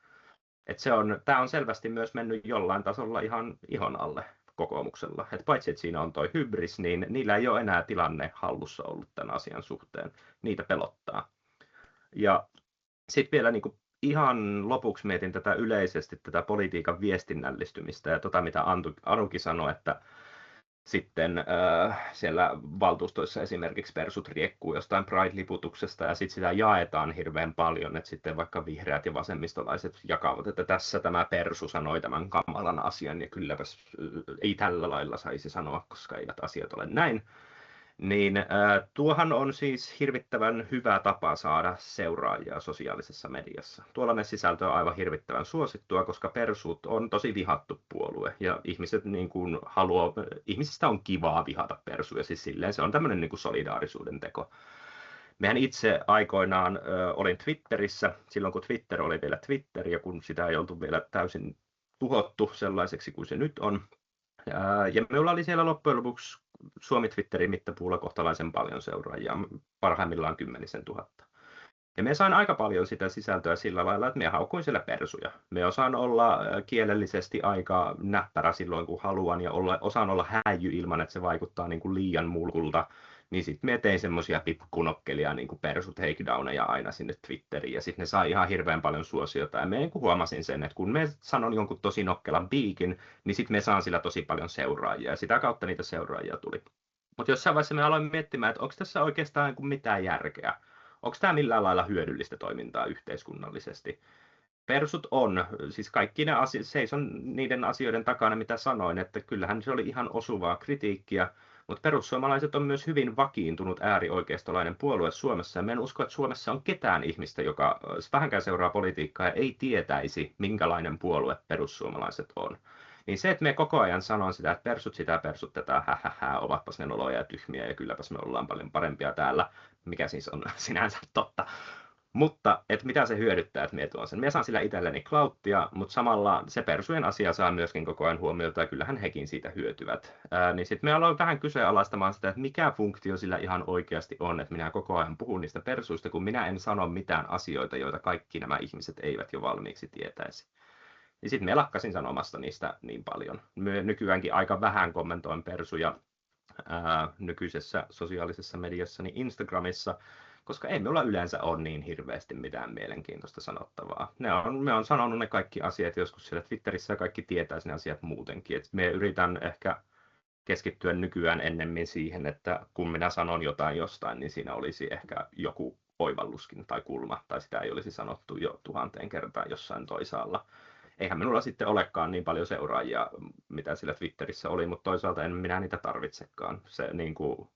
Tämä on selvästi myös mennyt jollain tasolla ihan ihon alle kokoomuksella. Et paitsi, että siinä on toi hybris, niin niillä ei ole enää tilanne hallussa ollut tämän asian suhteen. Niitä pelottaa. Ja sitten vielä niin kuin ihan lopuksi mietin tätä yleisesti, tätä politiikan viestinnällistymistä ja mitä Anukin sanoi, että sitten siellä valtuustoissa esimerkiksi persut riekkuu jostain Pride-liputuksesta ja sitten sitä jaetaan hirveän paljon, että sitten vaikka vihreät ja vasemmistolaiset jakavat, että tässä tämä persu sanoi tämän kamalan asian ja kylläpäs ei tällä lailla saisi sanoa, koska eivät asiat ole näin. Niin tuohan on siis hirvittävän hyvä tapa saada seuraajia sosiaalisessa mediassa. Tuollainen sisältö on aivan hirvittävän suosittua, koska persut on tosi vihattu puolue ja ihmiset niin kuin ihmisistä on kivaa vihata persuja, siis silleen se on tämmöinen niin kuin solidaarisuuden teko. Mehän itse aikoinaan olin Twitterissä, silloin kun Twitter oli vielä Twitter ja kun sitä ei oltu vielä täysin tuhottu sellaiseksi kuin se nyt on. Ja minulla oli siellä loppujen lopuksi Suomi-Twitterin mittapuulla kohtalaisen paljon seuraajia, parhaimmillaan 10 000. Ja me sain aika paljon sitä sisältöä sillä lailla, että me haukuin siellä persuja. Me osaan olla kielellisesti aika näppärä silloin, kun haluan, ja osaan olla häijy ilman, että se vaikuttaa niin kuin liian mulkulta. Niin sitten me tein semmoisia pikkunokkelia, niin kuin persu takedowneja aina sinne Twitteriin, ja sitten ne sai ihan hirveän paljon suosiota. Ja me niin kuin huomasin sen, että kun me sanon jonkun tosi nokkelan piikin, niin sitten me saan sillä tosi paljon seuraajia, ja sitä kautta niitä seuraajia tuli. Mutta jossain vaiheessa me aloin miettimään, että onko tässä oikeastaan mitään järkeä. Onko tämä millään lailla hyödyllistä toimintaa yhteiskunnallisesti? Persut on, siis kaikki ne seison niiden asioiden takana, mitä sanoin, että kyllähän se oli ihan osuvaa kritiikkiä, mutta perussuomalaiset on myös hyvin vakiintunut äärioikeistolainen puolue Suomessa, ja mä en usko, että Suomessa on ketään ihmistä, joka vähänkään seuraa politiikkaa ja ei tietäisi, minkälainen puolue perussuomalaiset on. Niin se, että me koko ajan sanon sitä, että persut sitä, persut tätä, ovatpas ne noloja ja tyhmiä ja kylläpäs me ollaan paljon parempia täällä, mikä siis on sinänsä totta. Mutta että mitä se hyödyttää, että minä tuon sen. Minä saan sillä itselleni klauttia, mutta samalla se persujen asia saa myöskin koko ajan huomiota ja kyllähän hekin siitä hyötyvät. Niin sitten me aloin vähän kyseenalaistamaan sitä, että mikä funktio sillä ihan oikeasti on, että minä koko ajan puhun niistä persuista, kun minä en sano mitään asioita, joita kaikki nämä ihmiset eivät jo valmiiksi tietäisi. Niin sitten me lakkasin sanomasta niistä niin paljon. Me nykyäänkin aika vähän kommentoin persuja nykyisessä sosiaalisessa mediassa, niin Instagramissa, koska ei minulla yleensä ole niin hirveästi mitään mielenkiintoista sanottavaa. Me on sanonut ne kaikki asiat joskus siellä Twitterissä ja kaikki tietää ne asiat muutenkin. Et me yritän ehkä keskittyä nykyään ennemmin siihen, että kun minä sanon jotain jostain, niin siinä olisi ehkä joku oivalluskin tai kulma, tai sitä ei olisi sanottu jo 1000 kertaan jossain toisaalla. Eihän minulla sitten olekaan niin paljon seuraajia, mitä sillä Twitterissä oli, mutta toisaalta en minä niitä tarvitsekaan. Se, niin kuin,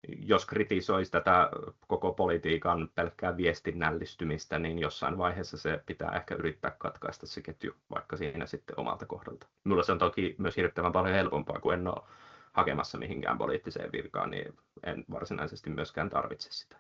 jos kritisoisi tätä koko politiikan pelkkää viestinnällistymistä, niin jossain vaiheessa se pitää ehkä yrittää katkaista se ketju, vaikka siinä sitten omalta kohdalta. Minulla se on toki myös hirvittävän paljon helpompaa, kun en ole hakemassa mihinkään poliittiseen virkaan, niin en varsinaisesti myöskään tarvitse sitä.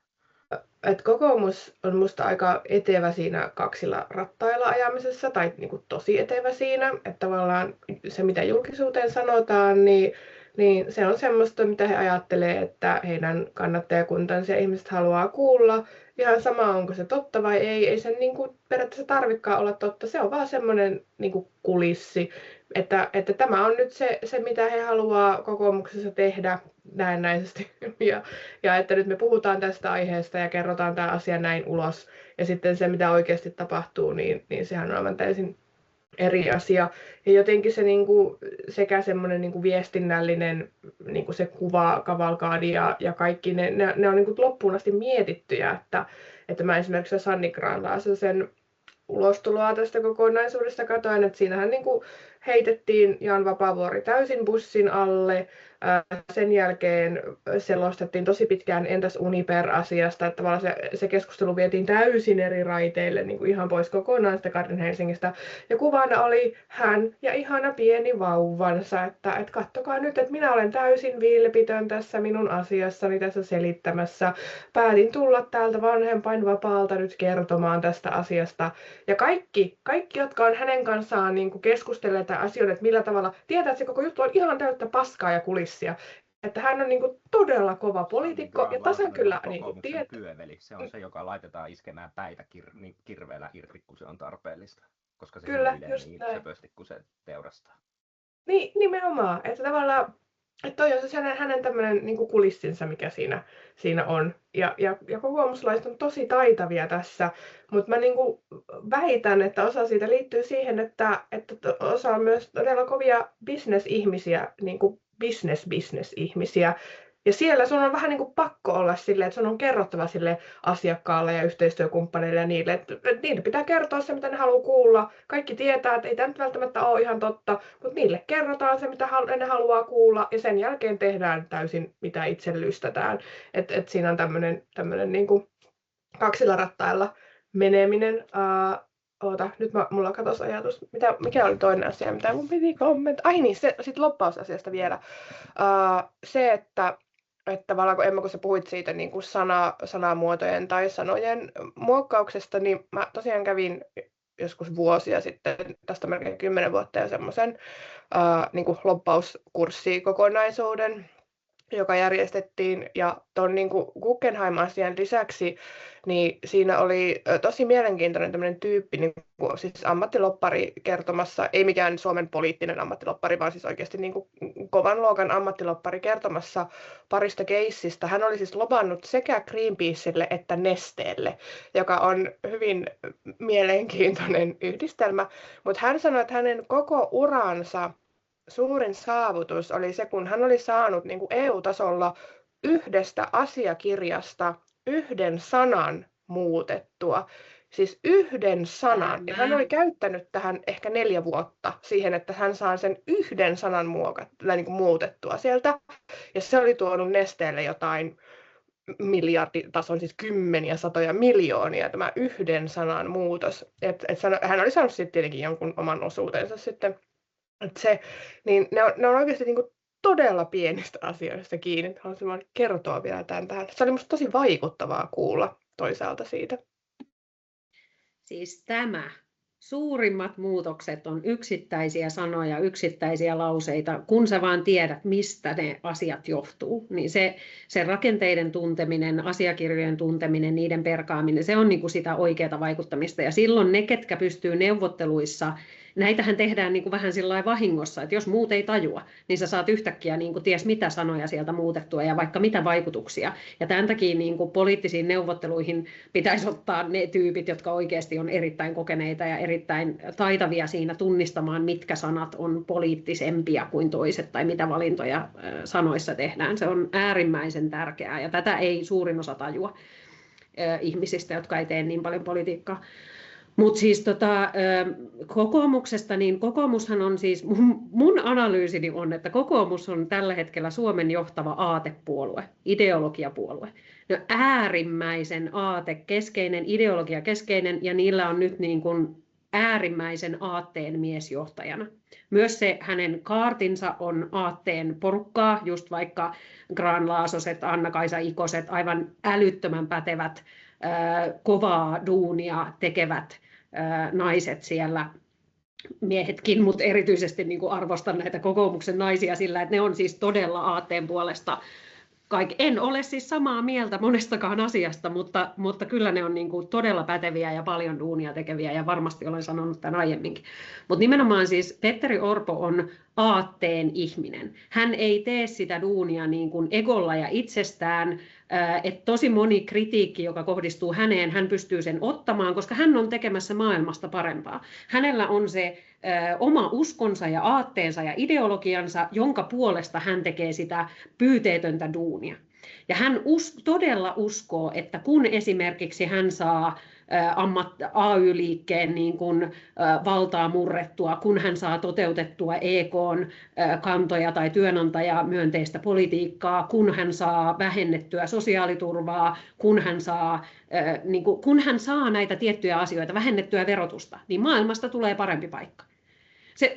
Et kokoomus on musta aika etevä siinä kaksilla rattailla ajamisessa, tai niinku tosi etevä siinä, että tavallaan se mitä julkisuuteen sanotaan, niin se on semmoista, mitä he ajattelee, että heidän kannattajakuntansa ja ihmiset haluaa kuulla. Ihan sama, onko se totta vai ei sen niinku periaatteessa tarvikaan olla totta, se on vaan semmoinen niinku kulissi, että tämä on nyt se, mitä he haluaa kokoomuksessa tehdä näennäisesti. Ja että nyt me puhutaan tästä aiheesta ja kerrotaan tämä asia näin ulos. Ja sitten se, mitä oikeasti tapahtuu, niin sehän on aivan täysin eri asia. Ja jotenkin se niinku, sekä semmoinen niinku viestinnällinen niinku se kuva, kavalkaadi ja kaikki, ne on niinku loppuun asti mietittyjä. Että mä esimerkiksi Sanni Grahn-Laasosen ulostuloa tästä kokonaisuudesta katoin, että siinähän niinku heitettiin Jan Vapaavuori täysin bussin alle, Sen jälkeen selostettiin tosi pitkään Entäs Uniper-asiasta, että tavallaan se keskustelu vietiin täysin eri raiteille, niin kuin ihan pois kokonaan sitä Garden Helsingistä. Ja kuvana oli hän ja ihana pieni vauvansa, että kattokaa nyt, että minä olen täysin vilpitön tässä minun asiassani tässä selittämässä. Päätin tulla täältä vanhempainvapaalta nyt kertomaan tästä asiasta. Ja kaikki jotka on hänen kanssaan niin kuin keskustelleet asioita, että millä tavalla, tietää, että se koko juttu on ihan täyttä paskaa ja kulissia. Että hän on niin kuin todella kova poliitikko ja tasan kyllä niin kuin pyöveli. Se on se, joka laitetaan iskemään päitä kirveellä irti, kun se on tarpeellista. Koska se kyllä, hymyilee niin söpösti, kun se teurastaa. Niin, nimenomaan. Että tavallaan, että toi on se hänen tämmöinen niin kuin kulissinsa, mikä siinä on. Ja kokoomuslaiset on tosi taitavia tässä, mutta mä niin kuin väitän, että osa siitä liittyy siihen, että osa on myös todella kovia bisnesihmisiä, niin kuin business-ihmisiä. Ja siellä sun on vähän niin kuin pakko olla silleen, että sun on kerrottava sille asiakkaalle ja yhteistyökumppaneille ja niille, että niille pitää kertoa se, mitä ne haluaa kuulla. Kaikki tietää, että ei tämä nyt välttämättä ole ihan totta, mutta niille kerrotaan se, mitä ne haluaa kuulla ja sen jälkeen tehdään täysin, mitä itse lystätään. Et siinä on tämmöinen niin kuin kaksilla rattailla meneminen. Nyt mulla katosi ajatus. Mikä oli toinen asia, mitä mun piti kommentoida? Ai niin, sitten loppausasiasta vielä. Se, että tavallaan kun sä puhuit siitä niin kuin sanamuotojen tai sanojen muokkauksesta, niin mä tosiaan kävin joskus vuosia sitten, tästä melkein 10 vuotta jo semmoisen niin kuin lobbauskurssikokonaisuuden, joka järjestettiin, ja tuon niin kuin Guggenheim-asian lisäksi, niin siinä oli tosi mielenkiintoinen tämmöinen tyyppi, niin kuin, siis ammattiloppari kertomassa, ei mikään Suomen poliittinen ammattiloppari, vaan siis oikeasti niin kuin kovan luokan ammattiloppari kertomassa parista keissistä. Hän oli siis lobannut sekä Greenpeacelle että Nesteelle, joka on hyvin mielenkiintoinen yhdistelmä, mutta hän sanoi, että hänen koko uransa suurin saavutus oli se, kun hän oli saanut niin kuin EU-tasolla yhdestä asiakirjasta yhden sanan muutettua. Siis yhden sanan. Ja hän oli käyttänyt tähän ehkä 4 vuotta siihen, että hän saa sen yhden sanan niin kuin muutettua sieltä. Ja se oli tuonut Nesteelle jotain miljarditason, siis kymmeniä, satoja miljoonia tämä yhden sanan muutos. Hän oli saanut sitten tietenkin jonkun oman osuutensa sitten. Niin ne on oikeasti niin kuin todella pienistä asioista kiinni. Haluaisin vaan kertoa vielä tämän tähän. Se oli minusta tosi vaikuttavaa kuulla toisaalta siitä. Siis tämä suurimmat muutokset on yksittäisiä sanoja, yksittäisiä lauseita, kun sä vaan tiedät, mistä ne asiat johtuu. Niin se rakenteiden tunteminen, asiakirjojen tunteminen, niiden perkaaminen, se on niin kuin sitä oikeaa vaikuttamista. Ja silloin ne, ketkä pystyy neuvotteluissa, näitähän tehdään niin kuin vähän sillä vahingossa, että jos muut ei tajua, niin sä saat yhtäkkiä niin kuin ties mitä sanoja sieltä muutettua ja vaikka mitä vaikutuksia. Ja tämän takia niin kuin poliittisiin neuvotteluihin pitäisi ottaa ne tyypit, jotka oikeasti on erittäin kokeneita ja erittäin taitavia siinä tunnistamaan, mitkä sanat on poliittisempia kuin toiset tai mitä valintoja sanoissa tehdään. Se on äärimmäisen tärkeää ja tätä ei suurin osa tajua ihmisistä, jotka ei tee niin paljon politiikkaa. Mutta siis kokoomuksesta, niin kokoomushan on siis, mun analyysini on, että kokoomus on tällä hetkellä Suomen johtava aatepuolue, ideologiapuolue. No äärimmäisen aatekeskeinen, ideologiakeskeinen ja niillä on nyt niin kuin äärimmäisen aatteen miesjohtajana. Myös se hänen kaartinsa on aatteen porukkaa, just vaikka Grahn-Laasoset, Anna-Kaisa Ikoset, aivan älyttömän pätevät, kovaa duunia tekevät naiset siellä, miehetkin, mutta erityisesti niin kuin arvostan näitä kokoomuksen naisia sillä, että ne on siis todella aatteen puolesta. En ole siis samaa mieltä monestakaan asiasta, mutta kyllä ne on niin kuin todella päteviä ja paljon duunia tekeviä ja varmasti olen sanonut tämän aiemminkin. Mutta nimenomaan siis Petteri Orpo on aatteen ihminen. Hän ei tee sitä duunia niin kuin egolla ja itsestään, että tosi moni kritiikki, joka kohdistuu häneen, hän pystyy sen ottamaan, koska hän on tekemässä maailmasta parempaa. Hänellä on se oma uskonsa ja aatteensa ja ideologiansa, jonka puolesta hän tekee sitä pyyteetöntä duunia. Ja hän todella uskoo, että kun esimerkiksi hän saa AY-liikkeen niin kuin, valtaa murrettua, kun hän saa toteutettua EK:n kantoja tai työnantajamyönteistä politiikkaa, kun hän saa vähennettyä sosiaaliturvaa, kun hän saa näitä tiettyjä asioita, vähennettyä verotusta, niin maailmasta tulee parempi paikka.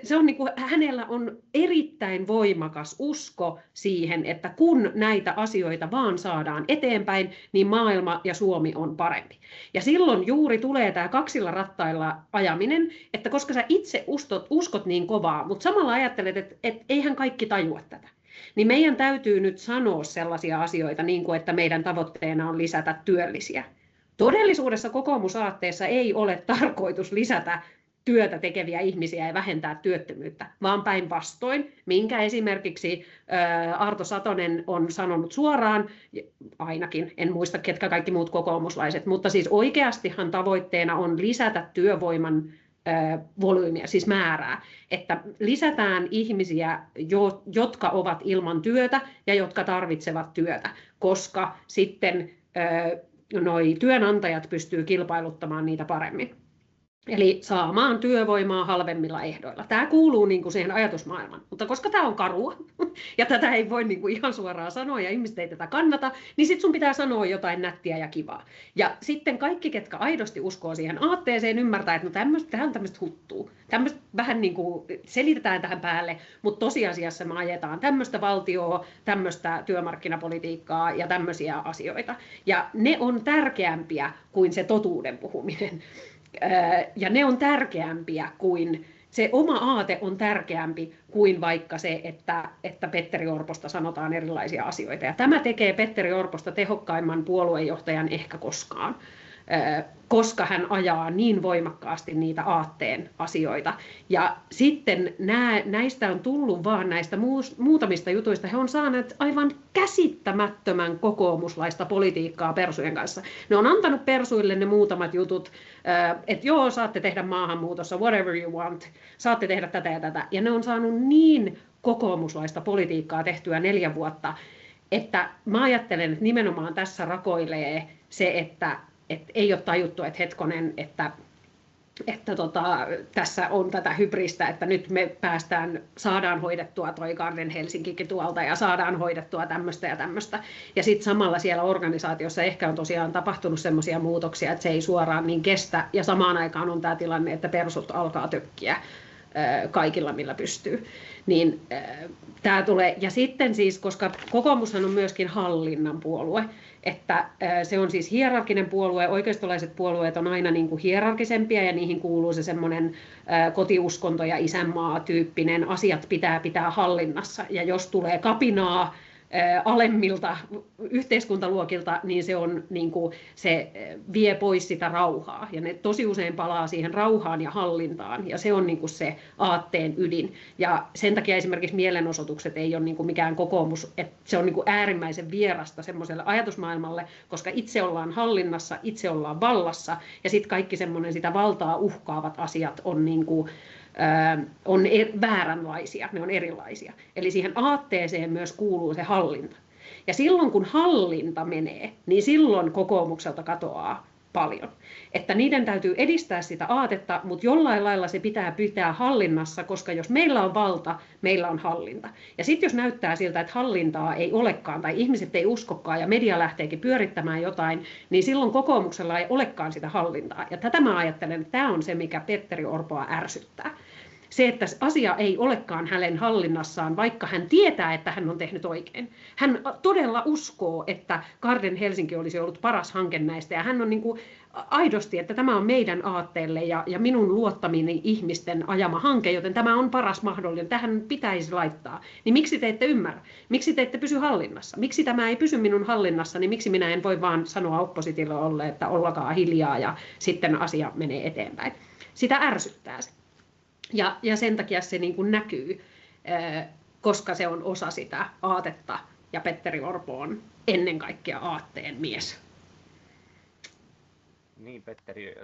Se on hänellä on erittäin voimakas usko siihen, että kun näitä asioita vaan saadaan eteenpäin, niin maailma ja Suomi on parempi. Ja silloin juuri tulee tämä kaksilla rattailla ajaminen, että koska sä itse uskot niin kovaa, mutta samalla ajattelet, että eihän kaikki tajua tätä. Niin meidän täytyy nyt sanoa sellaisia asioita, niin kuin että meidän tavoitteena on lisätä työllisiä. Todellisuudessa kokoomusaatteessa ei ole tarkoitus lisätä työtä tekeviä ihmisiä ja vähentää työttömyyttä, vaan päinvastoin, minkä esimerkiksi Arto Satonen on sanonut suoraan, ainakin, en muista ketkä kaikki muut kokoomuslaiset, mutta siis oikeastihan tavoitteena on lisätä työvoiman volyymiä, siis määrää, että lisätään ihmisiä, jotka ovat ilman työtä ja jotka tarvitsevat työtä, koska sitten noi työnantajat pystyy kilpailuttamaan niitä paremmin. Eli saamaan työvoimaa halvemmilla ehdoilla. Tämä kuuluu niin kuin siihen ajatusmaailmaan, mutta koska tämä on karua ja tätä ei voi niin kuin ihan suoraan sanoa ja ihmiset ei tätä kannata, niin sitten sun pitää sanoa jotain nättiä ja kivaa. Ja sitten kaikki, ketkä aidosti uskoo siihen aatteeseen, ymmärtää, että no tähän tämmöistä huttuu. Tämmöistä vähän niin kuin selitetään tähän päälle, mutta tosiasiassa me ajetaan tämmöistä valtioa, tämmöistä työmarkkinapolitiikkaa ja tämmöisiä asioita. Ja ne on tärkeämpiä kuin se totuuden puhuminen. Ja ne on tärkeämpiä kuin, se oma aate on tärkeämpi kuin vaikka se, että Petteri Orposta sanotaan erilaisia asioita. Ja tämä tekee Petteri Orposta tehokkaimman puoluejohtajan ehkä koskaan, koska hän ajaa niin voimakkaasti niitä aatteen asioita. Ja sitten näistä on tullut vaan näistä muutamista jutuista, he on saaneet aivan käsittämättömän kokoomuslaista politiikkaa persujen kanssa. Ne on antanut persuille ne muutamat jutut, että joo, saatte tehdä maahanmuutossa whatever you want, saatte tehdä tätä ja tätä. Ja ne on saanut niin kokoomuslaista politiikkaa tehtyä 4 vuotta, että mä ajattelen, että nimenomaan tässä rakoilee se, että ei ole tajuttu, että hetkonen, että tässä on tätä hybristä, että nyt me saadaan hoidettua toi Garden Helsinkikin tuolta ja saadaan hoidettua tämmöistä ja tämmöistä. Ja sitten samalla siellä organisaatiossa ehkä on tosiaan tapahtunut semmoisia muutoksia, että se ei suoraan niin kestä. Ja samaan aikaan on tämä tilanne, että persut alkaa tökkiä kaikilla, millä pystyy. Niin tämä tulee. Ja sitten siis, koska kokoomushan on myöskin hallinnan puolue, että se on siis hierarkinen puolue, oikeistolaiset puolueet on aina niin kuin hierarkisempia ja niihin kuuluu se semmoinen kotiuskonto- ja isänmaa-tyyppinen asiat pitää hallinnassa. Ja jos tulee kapinaa alemmilta yhteiskuntaluokilta, niin se on niin kuin, se vie pois sitä rauhaa. Ja ne tosi usein palaa siihen rauhaan ja hallintaan, ja se on niin kuin se aatteen ydin. Ja sen takia esimerkiksi mielenosoitukset ei ole niin kuin mikään kokoomus, että se on niin kuin äärimmäisen vierasta semmoiselle ajatusmaailmalle, koska itse ollaan hallinnassa, itse ollaan vallassa, ja sitten kaikki semmoinen sitä valtaa uhkaavat asiat on niin kuin on vääränlaisia, ne on erilaisia. Eli siihen aatteeseen myös kuuluu se hallinta. Ja silloin kun hallinta menee, niin silloin kokoomukselta katoaa paljon. Että niiden täytyy edistää sitä aatetta, mutta jollain lailla se pitää hallinnassa, koska jos meillä on valta, meillä on hallinta. Ja sitten jos näyttää siltä, että hallintaa ei olekaan tai ihmiset ei uskokaan ja media lähteekin pyörittämään jotain, niin silloin kokoomuksella ei olekaan sitä hallintaa. Ja tätä mä ajattelen, että tämä on se, mikä Petteri Orpoa ärsyttää. Se, että asia ei olekaan hänen hallinnassaan, vaikka hän tietää, että hän on tehnyt oikein. Hän todella uskoo, että Garden Helsinki olisi ollut paras hanke näistä. Ja hän on niin kuin aidosti, että tämä on meidän aatteelle ja minun luottamini ihmisten ajama hanke, joten tämä on paras mahdollinen. Tähän pitäisi laittaa. Niin miksi te ette ymmärrä? Miksi te ette pysy hallinnassa? Miksi tämä ei pysy minun hallinnassa? Niin miksi minä en voi vaan sanoa oppositiolle, että ollakaa hiljaa ja sitten asia menee eteenpäin? Sitä ärsyttää se. Ja sen takia se niin kuin näkyy, koska se on osa sitä aatetta ja Petteri Orpo on ennen kaikkea aatteen mies. Niin, Petteri,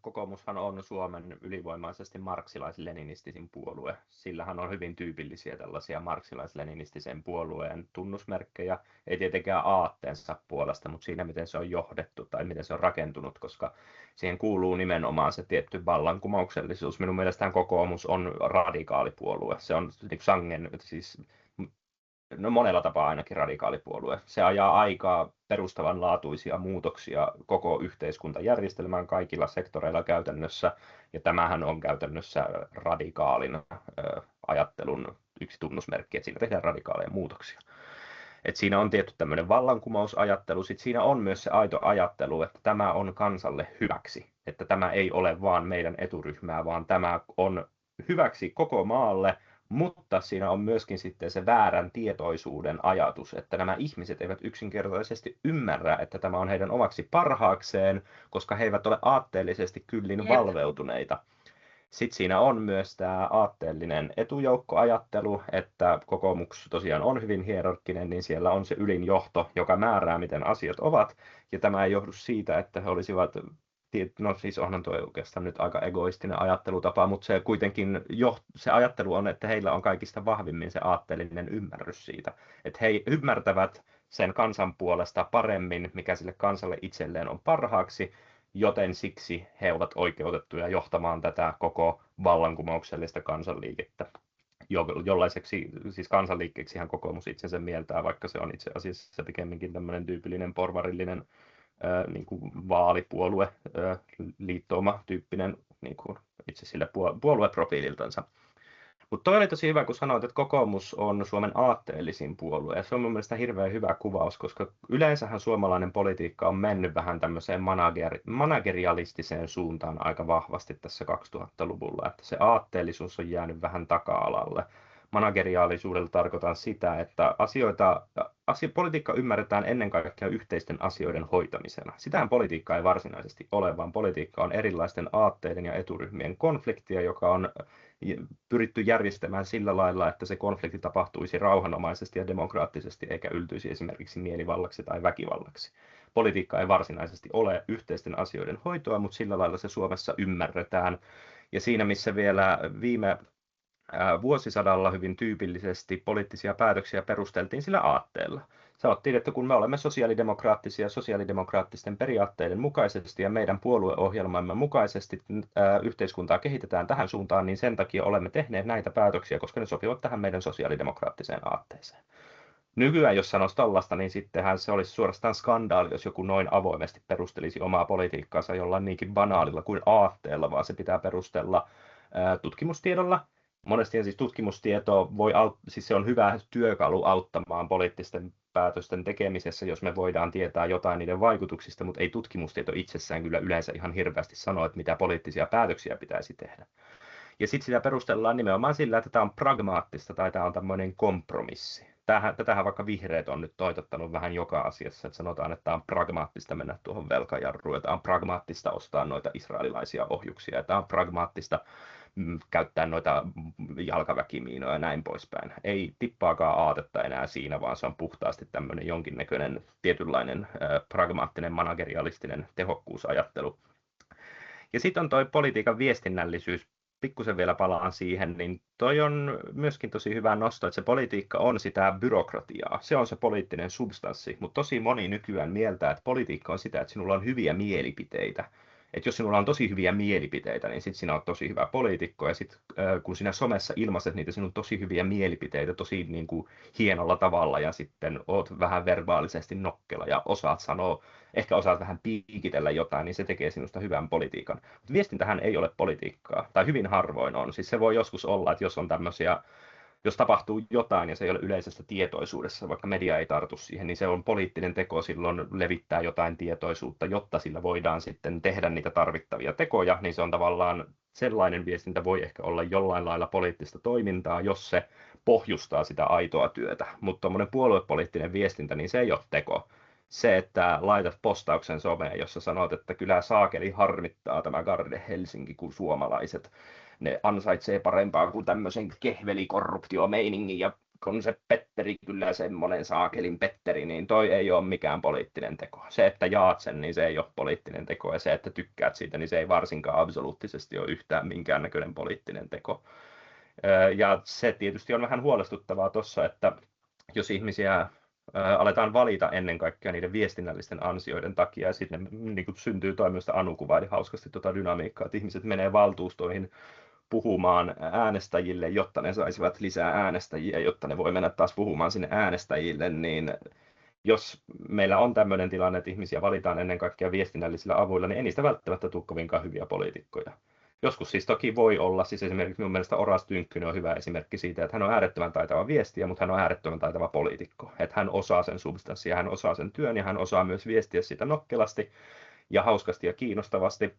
kokoomushan on Suomen ylivoimaisesti marksilais-leninistisin puolue. Sillähän on hyvin tyypillisiä tällaisia marksilais-leninistisen puolueen tunnusmerkkejä. Ei tietenkään aatteensa puolesta, mutta siinä, miten se on johdettu tai miten se on rakentunut, koska siihen kuuluu nimenomaan se tietty vallankumouksellisuus. Minun mielestäni kokoomus on radikaalipuolue. Se on sangen, siis monella tapaa ainakin radikaalipuolue. Se ajaa aikaa perustavanlaatuisia muutoksia koko yhteiskuntajärjestelmään kaikilla sektoreilla käytännössä, ja tämähän on käytännössä radikaalin ajattelun yksi tunnusmerkki, että siinä tehdään radikaaleja muutoksia. Et siinä on tietty tämmöinen vallankumousajattelu, sitten siinä on myös se aito ajattelu, että tämä on kansalle hyväksi, että tämä ei ole vaan meidän eturyhmää, vaan tämä on hyväksi koko maalle, mutta siinä on myöskin sitten se väärän tietoisuuden ajatus, että nämä ihmiset eivät yksinkertaisesti ymmärrä, että tämä on heidän omaksi parhaakseen, koska he eivät ole aatteellisesti kyllin valveutuneita. Sitten siinä on myös tämä aatteellinen etujoukkoajattelu, että kokoomus tosiaan on hyvin hierarkkinen, niin siellä on se ylin johto, joka määrää, miten asiat ovat, ja tämä ei johdu siitä, että he olisivat. No siis onhan tuo oikeastaan nyt aika egoistinen ajattelutapa, mutta se kuitenkin se ajattelu on, että heillä on kaikista vahvimmin se aatteellinen ymmärrys siitä. Että he ymmärtävät sen kansan puolesta paremmin, mikä sille kansalle itselleen on parhaaksi, joten siksi he ovat oikeutettuja johtamaan tätä koko vallankumouksellista kansanliikettä. Jollaiseksi, siis kansanliikkeeksihän kokoomus itsensä mieltää, vaikka se on itse asiassa pikemminkin tämmöinen tyypillinen porvarillinen niin kuin vaalipuolue, liittouma-tyyppinen niin kuin itse sille puolueprofiililtansa. Mutta toi oli tosi hyvä, kun sanoit, että kokoomus on Suomen aatteellisin puolue, ja se on mun mielestä hirveän hyvä kuvaus, koska yleensähän suomalainen politiikka on mennyt vähän tämmöiseen managerialistiseen suuntaan aika vahvasti tässä 2000-luvulla, että se aatteellisuus on jäänyt vähän taka-alalle. Manageriaalisuudella tarkoitan sitä, että politiikka ymmärretään ennen kaikkea yhteisten asioiden hoitamisena. Sitähän politiikka ei varsinaisesti ole, vaan politiikka on erilaisten aatteiden ja eturyhmien konfliktia, joka on pyritty järjestämään sillä lailla, että se konflikti tapahtuisi rauhanomaisesti ja demokraattisesti, eikä yltyisi esimerkiksi mielivallaksi tai väkivallaksi. Politiikka ei varsinaisesti ole yhteisten asioiden hoitoa, mutta sillä lailla se Suomessa ymmärretään. Ja siinä, missä vielä viime vuosisadalla hyvin tyypillisesti poliittisia päätöksiä perusteltiin sillä aatteella. Sanottiin, että kun me olemme sosiaalidemokraattisia sosiaalidemokraattisten periaatteiden mukaisesti ja meidän puolueohjelmamme mukaisesti yhteiskuntaa kehitetään tähän suuntaan, niin sen takia olemme tehneet näitä päätöksiä, koska ne sopivat tähän meidän sosiaalidemokraattiseen aatteeseen. Nykyään, jos sanoisi tollasta, niin sittenhän se olisi suorastaan skandaali, jos joku noin avoimesti perustelisi omaa politiikkaansa jollain niinkin banaalilla kuin aatteella, vaan se pitää perustella tutkimustiedolla. Monesti siis tutkimustieto siis se on hyvä työkalu auttamaan poliittisten päätösten tekemisessä, jos me voidaan tietää jotain niiden vaikutuksista, mutta ei tutkimustieto itsessään kyllä yleensä ihan hirveästi sano, että mitä poliittisia päätöksiä pitäisi tehdä. Ja sitten sitä perustellaan nimenomaan sillä, että tämä on pragmaattista tai tämä on tämmöinen kompromissi. Tätähän vaikka vihreät on nyt toitottanut vähän joka asiassa, että sanotaan, että tämä on pragmaattista mennä tuohon velkajarruun, ja tämä on pragmaattista ostaa noita israelilaisia ohjuksia, ja tämä on pragmaattista käyttää noita jalkaväkimiinoja ja näin poispäin. Ei tippaakaan aatetta enää siinä, vaan se on puhtaasti tämmöinen jonkinnäköinen tietynlainen pragmaattinen managerialistinen tehokkuusajattelu. Ja sitten on toi politiikan viestinnällisyys, pikkusen vielä palaan siihen, niin toi on myöskin tosi hyvä nosto, että se politiikka on sitä byrokratiaa. Se on se poliittinen substanssi, mutta tosi moni nykyään mieltää, että politiikka on sitä, että sinulla on hyviä mielipiteitä. Että jos sinulla on tosi hyviä mielipiteitä, niin sitten sinä olet tosi hyvä poliitikko, ja sitten kun sinä somessa ilmaiset niitä sinun tosi hyviä mielipiteitä tosi niin kuin hienolla tavalla, ja sitten oot vähän verbaalisesti nokkela ja ehkä osaat vähän piikitellä jotain, niin se tekee sinusta hyvän politiikan. Mutta viestintähän ei ole politiikkaa, tai hyvin harvoin on. Siis se voi joskus olla, että jos tapahtuu jotain ja se ei ole yleisestä tietoisuudessa, vaikka media ei tartu siihen, niin se on poliittinen teko silloin levittää jotain tietoisuutta, jotta sillä voidaan sitten tehdä niitä tarvittavia tekoja, niin se on tavallaan sellainen viestintä voi ehkä olla jollain lailla poliittista toimintaa, jos se pohjustaa sitä aitoa työtä, mutta tuommoinen puoluepoliittinen viestintä, niin se ei ole teko. Se, että laitat postauksen someen, jossa sanot, että kyllä saakeli harmittaa tämä Garde Helsinki, kun suomalaiset ne ansaitsee parempaa kuin tämmöisen kehvelikorruptiomeiningin ja kun se Petteri, kyllä semmoinen saakelin Petteri, niin toi ei ole mikään poliittinen teko. Se, että jaat sen, niin se ei ole poliittinen teko, ja se, että tykkäät siitä, niin se ei varsinkaan absoluuttisesti ole yhtään minkäännäköinen poliittinen teko. Ja se tietysti on vähän huolestuttavaa tuossa, että jos ihmisiä aletaan valita ennen kaikkea niiden viestinnällisten ansioiden takia, ja sitten niin syntyy toimista Anu kuvaili hauskasti tuota dynamiikkaa, että ihmiset menee valtuustoihin puhumaan äänestäjille, jotta ne saisivat lisää äänestäjiä, jotta ne voi mennä taas puhumaan sinne äänestäjille, niin jos meillä on tämmöinen tilanne, että ihmisiä valitaan ennen kaikkea viestinnällisillä avuilla, niin ei niistä välttämättä tule kovinkaan hyviä poliitikkoja. Joskus siis toki voi olla, siis esimerkiksi minun mielestä Oras Tynkkynen on hyvä esimerkki siitä, että hän on äärettömän taitava viestiä, mutta hän on äärettömän taitava poliitikko. Että hän osaa sen substanssia, hän osaa sen työn ja hän osaa myös viestiä sitä nokkelasti ja hauskasti ja kiinnostavasti.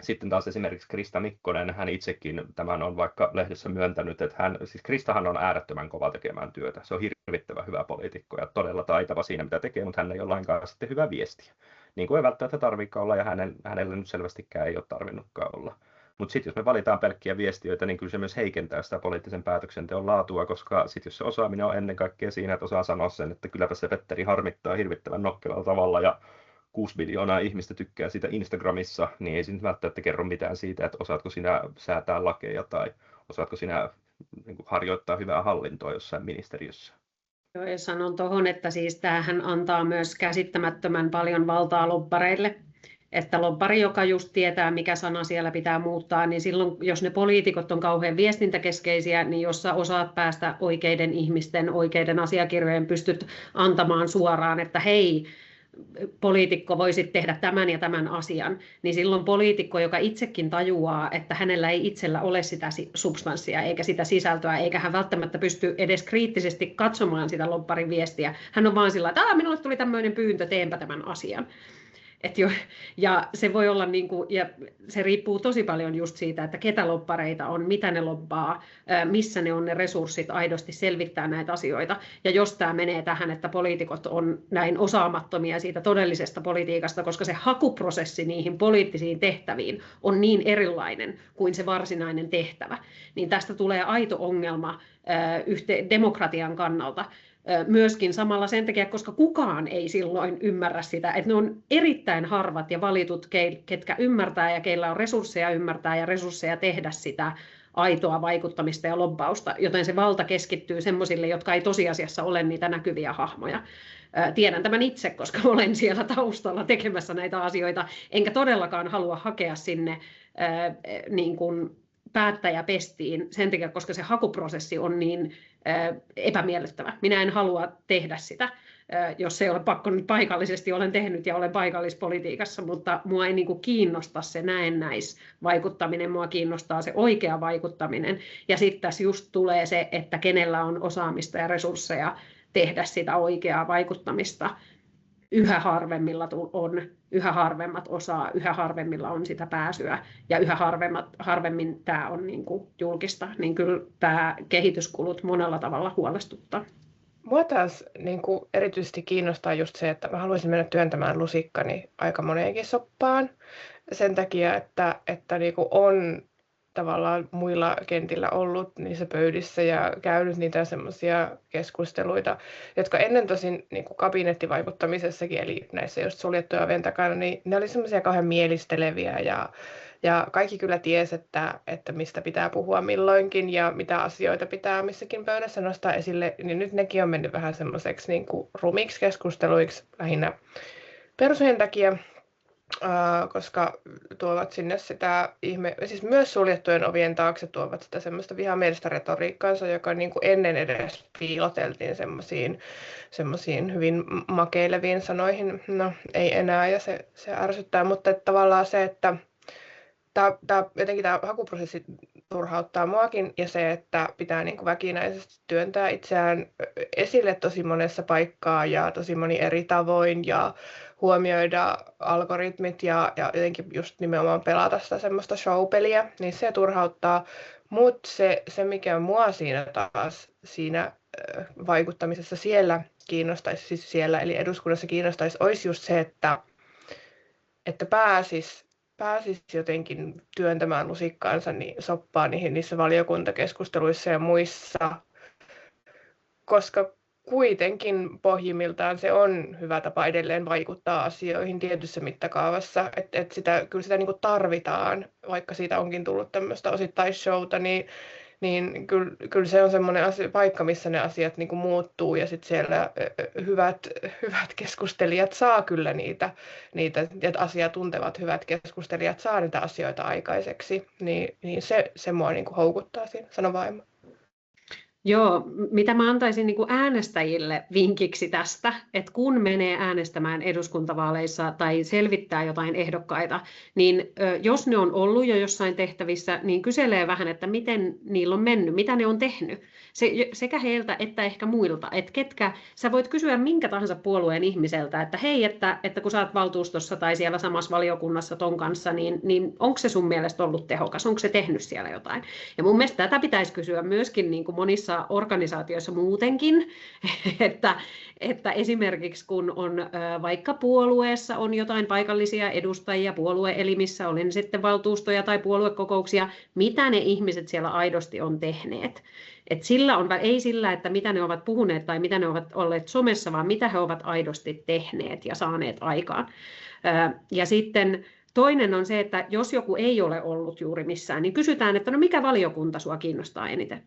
Sitten taas esimerkiksi Krista Mikkonen, hän itsekin tämän on vaikka lehdessä myöntänyt, että siis Kristahan on äärettömän kova tekemään työtä. Se on hirvittävän hyvä poliitikko ja todella taitava siinä, mitä tekee, mutta hän ei ole lainkaan sitten hyvä viestiä. Niin kuin ei välttämättä tarvitsekaan olla ja hänellä nyt selvästikään ei ole tarvinnutkaan olla. Mutta sitten jos me valitaan pelkkiä viestiöitä, niin kyllä se myös heikentää sitä poliittisen päätöksenteon laatua, koska sitten jos se osaaminen on ennen kaikkea siinä, että osaa sanoa sen, että kylläpä se Petteri harmittaa hirvittävän nokkelalla tavalla ja 6 miljoonaa ihmistä tykkää sitä Instagramissa, niin ei se nyt välttämättä kerro mitään siitä, että osaatko sinä säätää lakeja tai osaatko sinä harjoittaa hyvää hallintoa jossain ministeriössä. Joo, ja sanon tuohon, että siis tämähän antaa myös käsittämättömän paljon valtaa lobbareille. Että lobbari, joka just tietää, mikä sana siellä pitää muuttaa, niin silloin, jos ne poliitikot on kauhean viestintäkeskeisiä, niin jos sä osaat päästä oikeiden ihmisten, oikeiden asiakirjojen, pystyt antamaan suoraan, että hei, poliitikko voisit tehdä tämän ja tämän asian, niin silloin poliitikko, joka itsekin tajuaa, että hänellä ei itsellä ole sitä substanssia eikä sitä sisältöä, eikä hän välttämättä pysty edes kriittisesti katsomaan sitä lobbarin viestiä. Hän on vaan sillä, että minulle tuli tämmöinen pyyntö, teenpä tämän asian. Ja se voi olla ja se riippuu tosi paljon just siitä, että ketä lobbareita on, mitä ne lobbaa, missä ne on ne resurssit aidosti selvittää näitä asioita. Ja jos tämä menee tähän, että poliitikot on näin osaamattomia siitä todellisesta politiikasta, koska se hakuprosessi niihin poliittisiin tehtäviin on niin erilainen kuin se varsinainen tehtävä, niin tästä tulee aito ongelma demokratian kannalta. Myöskin samalla sen takia, koska kukaan ei silloin ymmärrä sitä, että ne on erittäin harvat ja valitut, ketkä ymmärtää ja keillä on resursseja ymmärtää ja resursseja tehdä sitä aitoa vaikuttamista ja lobbausta, joten se valta keskittyy semmoisille, jotka ei tosiasiassa ole niitä näkyviä hahmoja. Tiedän tämän itse, koska olen siellä taustalla tekemässä näitä asioita, enkä todellakaan halua hakea sinne niin kuin päättäjäpestiin sen takia, koska se hakuprosessi on niin epämiellyttävä. Minä en halua tehdä sitä, jos ei ole pakko nyt paikallisesti, olen tehnyt ja olen paikallispolitiikassa, mutta mua ei kiinnosta se näennäisvaikuttaminen, mua kiinnostaa se oikea vaikuttaminen. Ja sitten tässä just tulee se, että kenellä on osaamista ja resursseja tehdä sitä oikeaa vaikuttamista. Yhä harvemmat osaa, yhä harvemmilla on sitä pääsyä ja yhä harvemmin tämä on julkista, niin kyllä tämä kehityskulut monella tavalla huolestuttaa. Mua taas erityisesti kiinnostaa just se, että mä haluaisin mennä työntämään lusikkani aika moneenkin soppaan sen takia, että on tavallaan muilla kentillä ollut niissä pöydissä ja käynyt niitä semmoisia keskusteluita, jotka ennen tosin kabinettivaikuttamisessakin, eli näissä just suljettuja oven takana, niin ne oli semmoisia kauhean mielisteleviä ja kaikki kyllä tiesi, että mistä pitää puhua milloinkin ja mitä asioita pitää missäkin pöydässä nostaa esille, niin nyt nekin on mennyt vähän semmoiseksi rumiksi keskusteluiksi lähinnä persojen takia. Koska tuovat sinne sitä siis myös suljettujen ovien taakse tuovat sitä semmoista vihamielistä retoriikkaansa, joka ennen edes piiloteltiin semmoisiin hyvin makeileviin sanoihin. No ei enää ja se ärsyttää, mutta että tavallaan se, että jotenkin tämä hakuprosessi turhauttaa muakin ja se, että pitää väkinäisesti työntää itseään esille tosi monessa paikkaa ja tosi moni eri tavoin ja huomioida algoritmit ja jotenkin just nimenomaan pelata sitä semmoista showpeliä, niin se turhauttaa. Mutta se, mikä mua siinä vaikuttamisessa siellä kiinnostaisi, siis siellä eli eduskunnassa kiinnostaisi, olisi just se, että pääsis jotenkin työntämään lusikkaansa soppaa niissä valiokuntakeskusteluissa ja muissa, koska kuitenkin pohjimmiltaan se on hyvä tapa edelleen vaikuttaa asioihin tietyssä mittakaavassa, että kyllä sitä niin kuin tarvitaan, vaikka siitä onkin tullut tämmöistä osittaisshowta, niin kyllä se on semmoinen paikka, missä ne asiat niin kuin muuttuu ja sitten siellä hyvät keskustelijat saa kyllä niitä ja asiantuntevat hyvät keskustelijat saa niitä asioita aikaiseksi, niin se mua niin kuin houkuttaa siinä. Sano vaimo. Joo, mitä mä antaisin niin kuin äänestäjille vinkiksi tästä, että kun menee äänestämään eduskuntavaaleissa tai selvittää jotain ehdokkaita, niin jos ne on ollut jo jossain tehtävissä, niin kyselee vähän, että miten niillä on mennyt, mitä ne on tehnyt. Sekä heiltä että ehkä muilta. Että sä voit kysyä minkä tahansa puolueen ihmiseltä, että hei, että kun sä oot valtuustossa tai siellä samassa valiokunnassa ton kanssa, niin onko se sun mielestä ollut tehokas, onko se tehnyt siellä jotain? Ja mun mielestä tätä pitäisi kysyä myöskin niin kuin monissa organisaatioissa muutenkin, että esimerkiksi kun on vaikka puolueessa on jotain paikallisia edustajia puolueelimissä, olen sitten valtuustoja tai puoluekokouksia, mitä ne ihmiset siellä aidosti on tehneet. Et ei sillä, että mitä ne ovat puhuneet tai mitä ne ovat olleet somessa, vaan mitä he ovat aidosti tehneet ja saaneet aikaan. Ja sitten toinen on se, että jos joku ei ole ollut juuri missään, niin kysytään, että no mikä valiokunta sua kiinnostaa eniten?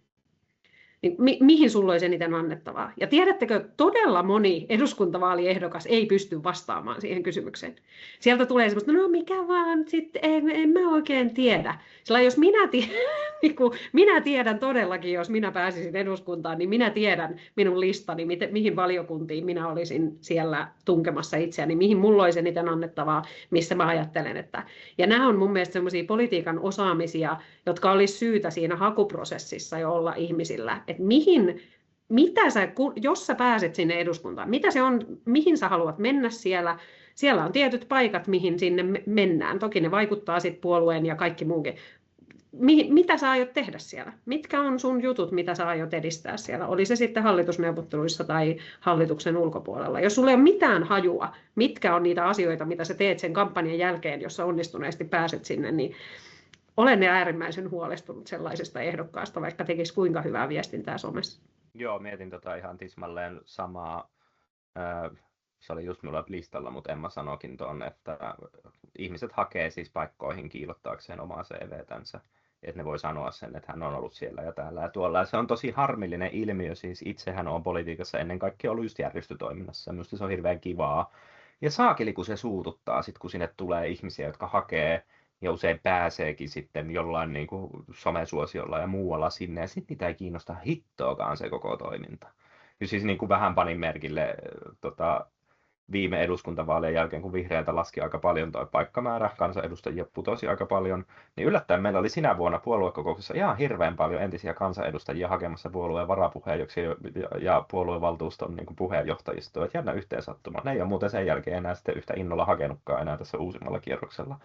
Niin mihin sulla olisi eniten annettavaa? Ja tiedättekö, todella moni eduskuntavaaliehdokas ei pysty vastaamaan siihen kysymykseen. Sieltä tulee semmoista, no mikä vaan, sitten en mä oikein tiedä. Sillä jos minä tiedän todellakin, jos minä pääsisin eduskuntaan, niin minä tiedän minun listani, mihin valiokuntiin minä olisin siellä tunkemassa itseäni, mihin mulla olisi eniten annettavaa, missä mä ajattelen. Ja nämä on mun mielestä semmoisia politiikan osaamisia, jotka olisi syytä siinä hakuprosessissa jo olla ihmisillä. Että jos sä pääset sinne eduskuntaan, mitä se on, mihin sä haluat mennä siellä? Siellä on tietyt paikat, mihin sinne mennään. Toki ne vaikuttaa sitten puolueen ja kaikki muukin. Mitä sä aiot tehdä siellä? Mitkä on sun jutut, mitä sä aiot edistää siellä? Oli se sitten hallitusneuvotteluissa tai hallituksen ulkopuolella. Jos sulla ei ole mitään hajua, mitkä on niitä asioita, mitä sä teet sen kampanjan jälkeen, jos sä onnistuneesti pääset sinne, niin olen äärimmäisen huolestunut sellaisesta ehdokkaasta, vaikka tekisi kuinka hyvää viestintää somessa. Joo, mietin ihan tismalleen samaa. Se oli just minulla listalla, mutta Emma sanokin tuonne, että ihmiset hakee siis paikkoihin kiilottaakseen omaa CV:tänsä. Että ne voi sanoa sen, että hän on ollut siellä ja täällä ja tuolla. Ja se on tosi harmillinen ilmiö. Siis itsehän on politiikassa ennen kaikkea ollut just järjestötoiminnassa. Minusta se on hirveän kivaa. Ja saakeli, kun se suututtaa, sit, kun sinne tulee ihmisiä, jotka hakee ja usein pääseekin sitten jollain niin kuin somesuosiolla ja muualla sinne. Ja sitten niitä ei kiinnosta hittoakaan se koko toiminta. Ja siis niin kuin vähän panin merkille viime eduskuntavaalien jälkeen, kun vihreältä laski aika paljon tuo paikkamäärä, kansanedustajia putosi aika paljon, niin yllättäen meillä oli sinä vuonna puoluekokouksessa ihan hirveän paljon entisiä kansanedustajia hakemassa puolueen varapuheenjohtajaksi ja puoluevaltuuston niin kuin puheenjohtajistoa. Jännä yhteensattuma. Ne ei ole muuten sen jälkeen enää sitten yhtä innolla hakenutkaan enää tässä uusimmalla kierroksella.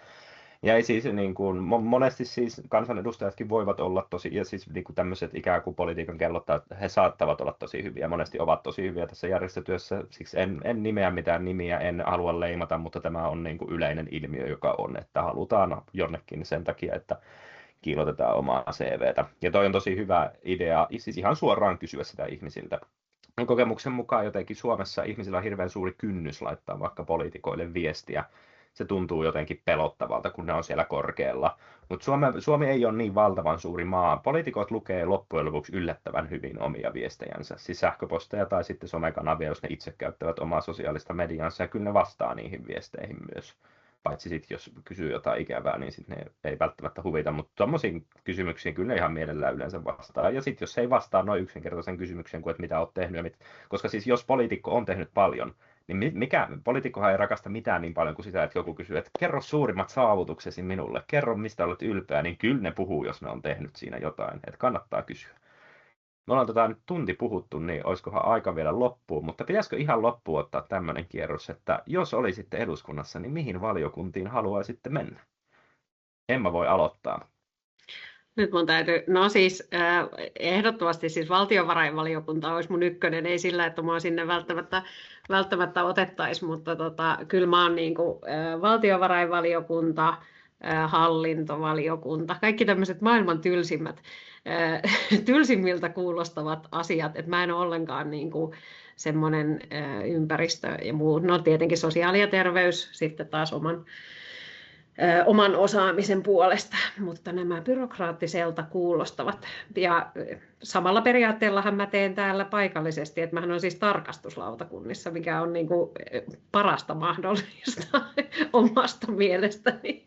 Ja ei siis niin kuin, monesti siis kansanedustajatkin voivat olla tosi, ja siis niin kuin tämmöiset ikään kuin politiikan kellottajat, he saattavat olla tosi hyviä, monesti ovat tosi hyviä tässä järjestötyössä, siksi en nimeä mitään nimiä, en halua leimata, mutta tämä on niin kuin yleinen ilmiö, joka on, että halutaan jonnekin sen takia, että kiilotetaan omaa CVtä. Ja toi on tosi hyvä idea, siis ihan suoraan kysyä sitä ihmisiltä. Kokemuksen mukaan jotenkin Suomessa ihmisillä on hirveän suuri kynnys laittaa vaikka poliitikoille viestiä. Se tuntuu jotenkin pelottavalta, kun ne on siellä korkealla. Mutta Suomi ei ole niin valtavan suuri maa. Poliitikot lukee loppujen lopuksi yllättävän hyvin omia viestejänsä. Siis sähköposteja tai sitten somekanavia, jos ne itse käyttävät omaa sosiaalista mediansa. Ja kyllä ne vastaa niihin viesteihin myös. Paitsi sitten, jos kysyy jotain ikävää, niin sitten ne ei välttämättä huvita. Mutta tuommoisiin kysymyksiin kyllä ihan mielellään yleensä vastaa. Ja sitten jos ei vastaa noin yksinkertaisen kysymyksen kuin, että mitä olet tehnyt. Koska siis jos poliitikko on tehnyt paljon, niin poliitikkohan ei rakasta mitään niin paljon kuin sitä, että joku kysyy, että kerro suurimmat saavutuksesi minulle, kerro mistä olet ylpeä, niin kyllä ne puhuu, jos ne on tehnyt siinä jotain, että kannattaa kysyä. Me ollaan nyt tunti puhuttu, niin olisikohan aika vielä loppuun, mutta pitäisikö ihan loppuun ottaa tämmöinen kierros, että jos olisitte eduskunnassa, niin mihin valiokuntiin haluaisitte mennä? Emma voi aloittaa. Nyt mun täytyy, no siis ehdottomasti siis valtiovarainvaliokunta olisi mun ykkönen, ei sillä, että mua sinne välttämättä otettaisiin, mutta kyllä mä oon niin kuin, valtiovarainvaliokunta hallintovaliokunta, kaikki tämmöiset maailman tylsimmiltä kuulostavat asiat, että mä en ole ollenkaan niin kuin semmoinen ympäristö ja muu, no tietenkin sosiaali- ja terveys sitten taas oman osaamisen puolesta, mutta nämä byrokraattiselta kuulostavat. Ja samalla periaatteellahan mä teen täällä paikallisesti, että mähän olen siis tarkastuslautakunnissa, mikä on niin kuin parasta mahdollista omasta mielestäni.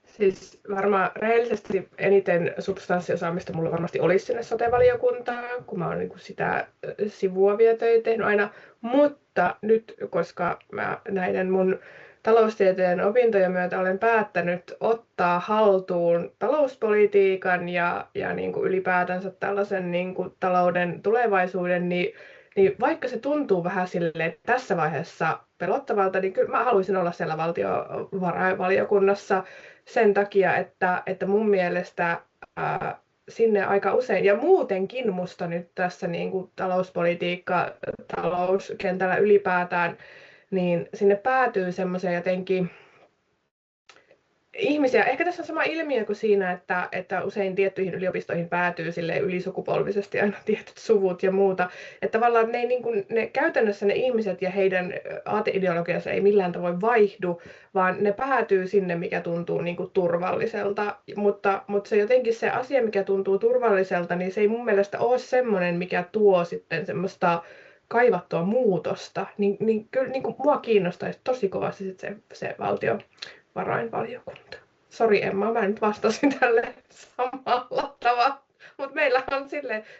Siis varmaan rehellisesti eniten substanssiosaamista mulla varmasti olisi sinne sote-valiokuntaan, kun mä oon niin sitä sivuavia töitä tehnyt aina. Mutta nyt, koska mä näiden mun taloustieteen opintojen myötä olen päättänyt ottaa haltuun talouspolitiikan ja niin kuin ylipäätänsä tällaisen niin kuin talouden tulevaisuuden, niin vaikka se tuntuu vähän sille tässä vaiheessa pelottavalta, niin kyllä mä haluaisin olla siellä valtiovarainvaliokunnassa sen takia, että mun mielestä sinne aika usein, ja muutenkin musta nyt tässä niin kuin talouskentällä ylipäätään, niin sinne päätyy semmoisia jotenkin ihmisiä. Ehkä tässä on sama ilmiö kuin siinä, että usein tiettyihin yliopistoihin päätyy ylisukupolvisesti aina tietyt suvut ja muuta. Että tavallaan käytännössä ne ihmiset ja heidän aateideologiansa ei millään tavoin vaihdu, vaan ne päätyy sinne, mikä tuntuu niin kuin turvalliselta. Mutta se jotenkin se asia, mikä tuntuu turvalliselta, niin se ei mun mielestä ole semmoinen, mikä tuo sitten semmoista kaivattua muutosta. Niin kyllä niin kuin mua kiinnostaisi tosi kovasti se valtiovarainvaliokunta. Sori Emma, mä nyt vastasin tälle samalla tavalla, mutta meillä on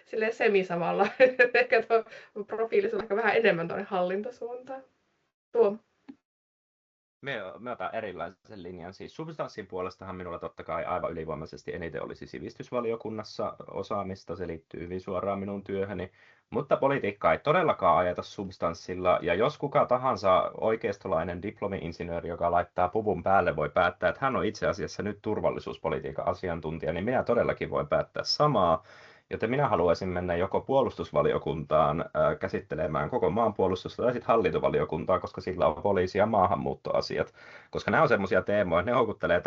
sille semisamalla. Ehkä tuo profiili on ehkä vähän enemmän tuonne hallintosuuntaan. Tuo. Me otan erilaisen linjan. Siis substanssin puolestahan minulla totta kai aivan ylivoimaisesti eniten olisi sivistysvaliokunnassa osaamista. Se liittyy hyvin suoraan minun työhöni. Mutta politiikkaa ei todellakaan ajeta substanssilla. Ja jos kuka tahansa oikeistolainen diplomi-insinööri, joka laittaa puvun päälle, voi päättää, että hän on itse asiassa nyt turvallisuuspolitiikan asiantuntija, niin minä todellakin voin päättää samaa. Joten minä haluaisin mennä joko puolustusvaliokuntaan käsittelemään koko maanpuolustusta tai sitten hallintovaliokuntaan, koska sillä on poliisi- ja maahanmuuttoasiat. Koska nämä on semmoisia teemoja, ne houkuttelee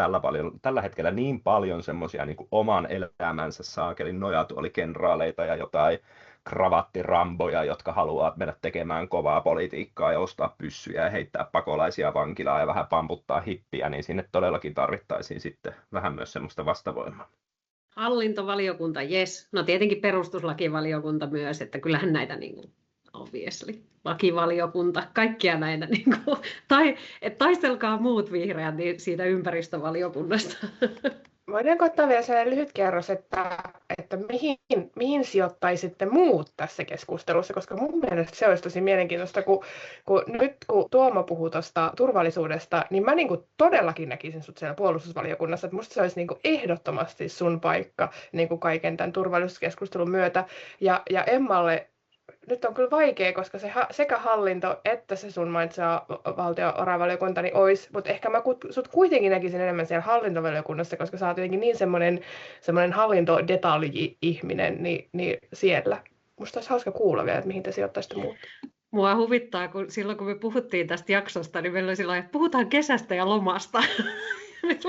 tällä hetkellä niin paljon semmoisia niin kuin oman elämänsä saakelin nojatuolikenraaleita ja jotain kravattiramboja, jotka haluaa mennä tekemään kovaa politiikkaa ja ostaa pyssyjä ja heittää pakolaisia vankilaan ja vähän pamputtaa hippiä, niin sinne todellakin tarvittaisiin sitten vähän myös semmoista vastavoimaa. Hallintovaliokunta, yes. No tietenkin perustuslakivaliokunta myös, että kyllähän näitä niin kuin obviously, lakivaliokunta, kaikkia näitä niin kuin, taistelkaa muut vihreät niin siitä ympäristövaliokunnasta. Voidaanko ottaa vielä sellainen lyhyt kerros, että mihin sijoittaisitte muut tässä keskustelussa, koska mun mielestä se olisi tosi mielenkiintoista, kun Tuomo puhuu tuosta turvallisuudesta, niin mä niin kuin todellakin näkisin sut siellä puolustusvaliokunnassa, että musta se olisi niin kuin ehdottomasti sun paikka niin kuin kaiken tämän turvallisuuskeskustelun myötä, ja Emmalle nyt on kyllä vaikea, koska se sekä hallinto että se sun mainitsema valtiovarainvaliokunta niin olisi, mutta ehkä mä sut kuitenkin näkisin enemmän siellä hallintovaliokunnassa, koska sä oot jotenkin niin semmoinen hallintodetalji-ihminen niin siellä. Musta olisi hauska kuulla vielä, että mihin te sijoittaisitte muut. Mua huvittaa, kun silloin kun me puhuttiin tästä jaksosta, niin meillä oli sillä että puhutaan kesästä ja lomasta. Nyt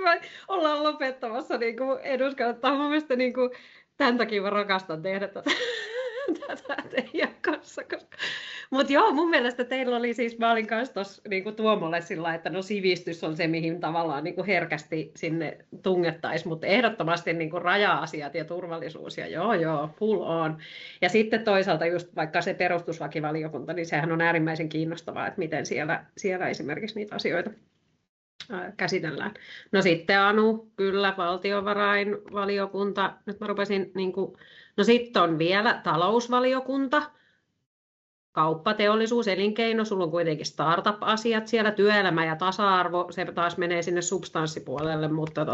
me ollaan lopettamassa niin eduskuntaa. Mun mielestä niin kuin, tämän takia mä rakastan tehdä tätä teidän kanssa. Mutta joo, mun mielestä teillä oli siis, mä olin kanssa tuossa niin Tuomolle sillä, että no sivistys on se, mihin tavallaan niin herkästi sinne tungettaisiin, mutta ehdottomasti niin raja-asiat ja turvallisuus ja joo, full on. Ja sitten toisaalta just vaikka se perustuslakivaliokunta, niin sehän on äärimmäisen kiinnostavaa, että miten siellä esimerkiksi niitä asioita käsitellään. No sitten Anu, kyllä, valtiovarainvaliokunta. Nyt mä rupesin, no sitten on vielä talousvaliokunta, kauppa, teollisuus, elinkeino, sulla on kuitenkin startup-asiat siellä, työelämä ja tasa-arvo, se taas menee sinne substanssipuolelle, mutta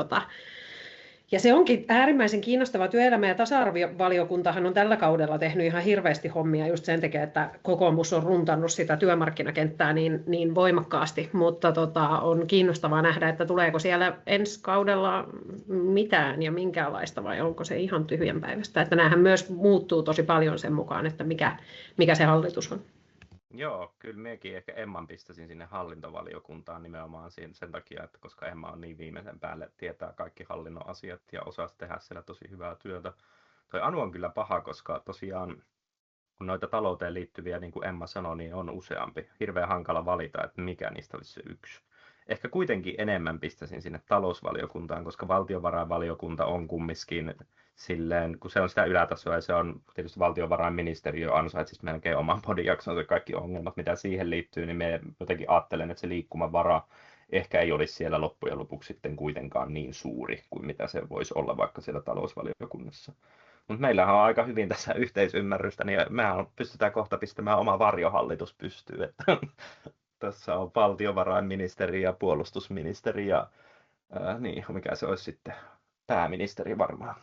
ja se onkin äärimmäisen kiinnostava. Työelämä- ja tasa-arvovaliokuntahan on tällä kaudella tehnyt ihan hirveästi hommia just sen takia, että kokoomus on runtannut sitä työmarkkinakenttää niin voimakkaasti, mutta on kiinnostavaa nähdä, että tuleeko siellä ensi kaudella mitään ja minkäänlaista vai onko se ihan tyhjänpäiväistä. Että näähän myös muuttuu tosi paljon sen mukaan, että mikä se hallitus on. Joo, kyllä minäkin ehkä Emman pistäisin sinne hallintovaliokuntaan nimenomaan sen takia, että koska Emma on niin viimeisen päälle, tietää kaikki hallinnon asiat ja osaa tehdä siellä tosi hyvää työtä. Toi Anu on kyllä paha, koska tosiaan kun noita talouteen liittyviä, niin kuin Emma sanoi, niin on useampi. Hirveän hankala valita, että mikä niistä olisi se yksi. Ehkä kuitenkin enemmän pistäisin sinne talousvaliokuntaan, koska valtiovarainvaliokunta on kumminkin silleen, kun se on sitä ylätasoa ja se on tietysti valtiovarainministeriö ansaitsisi melkein oman podijaksonsa kaikki ongelmat, mitä siihen liittyy, niin me jotenkin ajattelen, että se liikkumavara ehkä ei olisi siellä loppujen lopuksi sitten kuitenkaan niin suuri kuin mitä se voisi olla vaikka siellä talousvaliokunnassa. Mutta meillähän on aika hyvin tässä yhteisymmärrystä, niin mehän pystytään kohta pistämään oma varjohallitus pystyyn. Että tässä on valtiovarainministeri ja puolustusministeri ja niin, mikä se olisi sitten, pääministeri varmaan.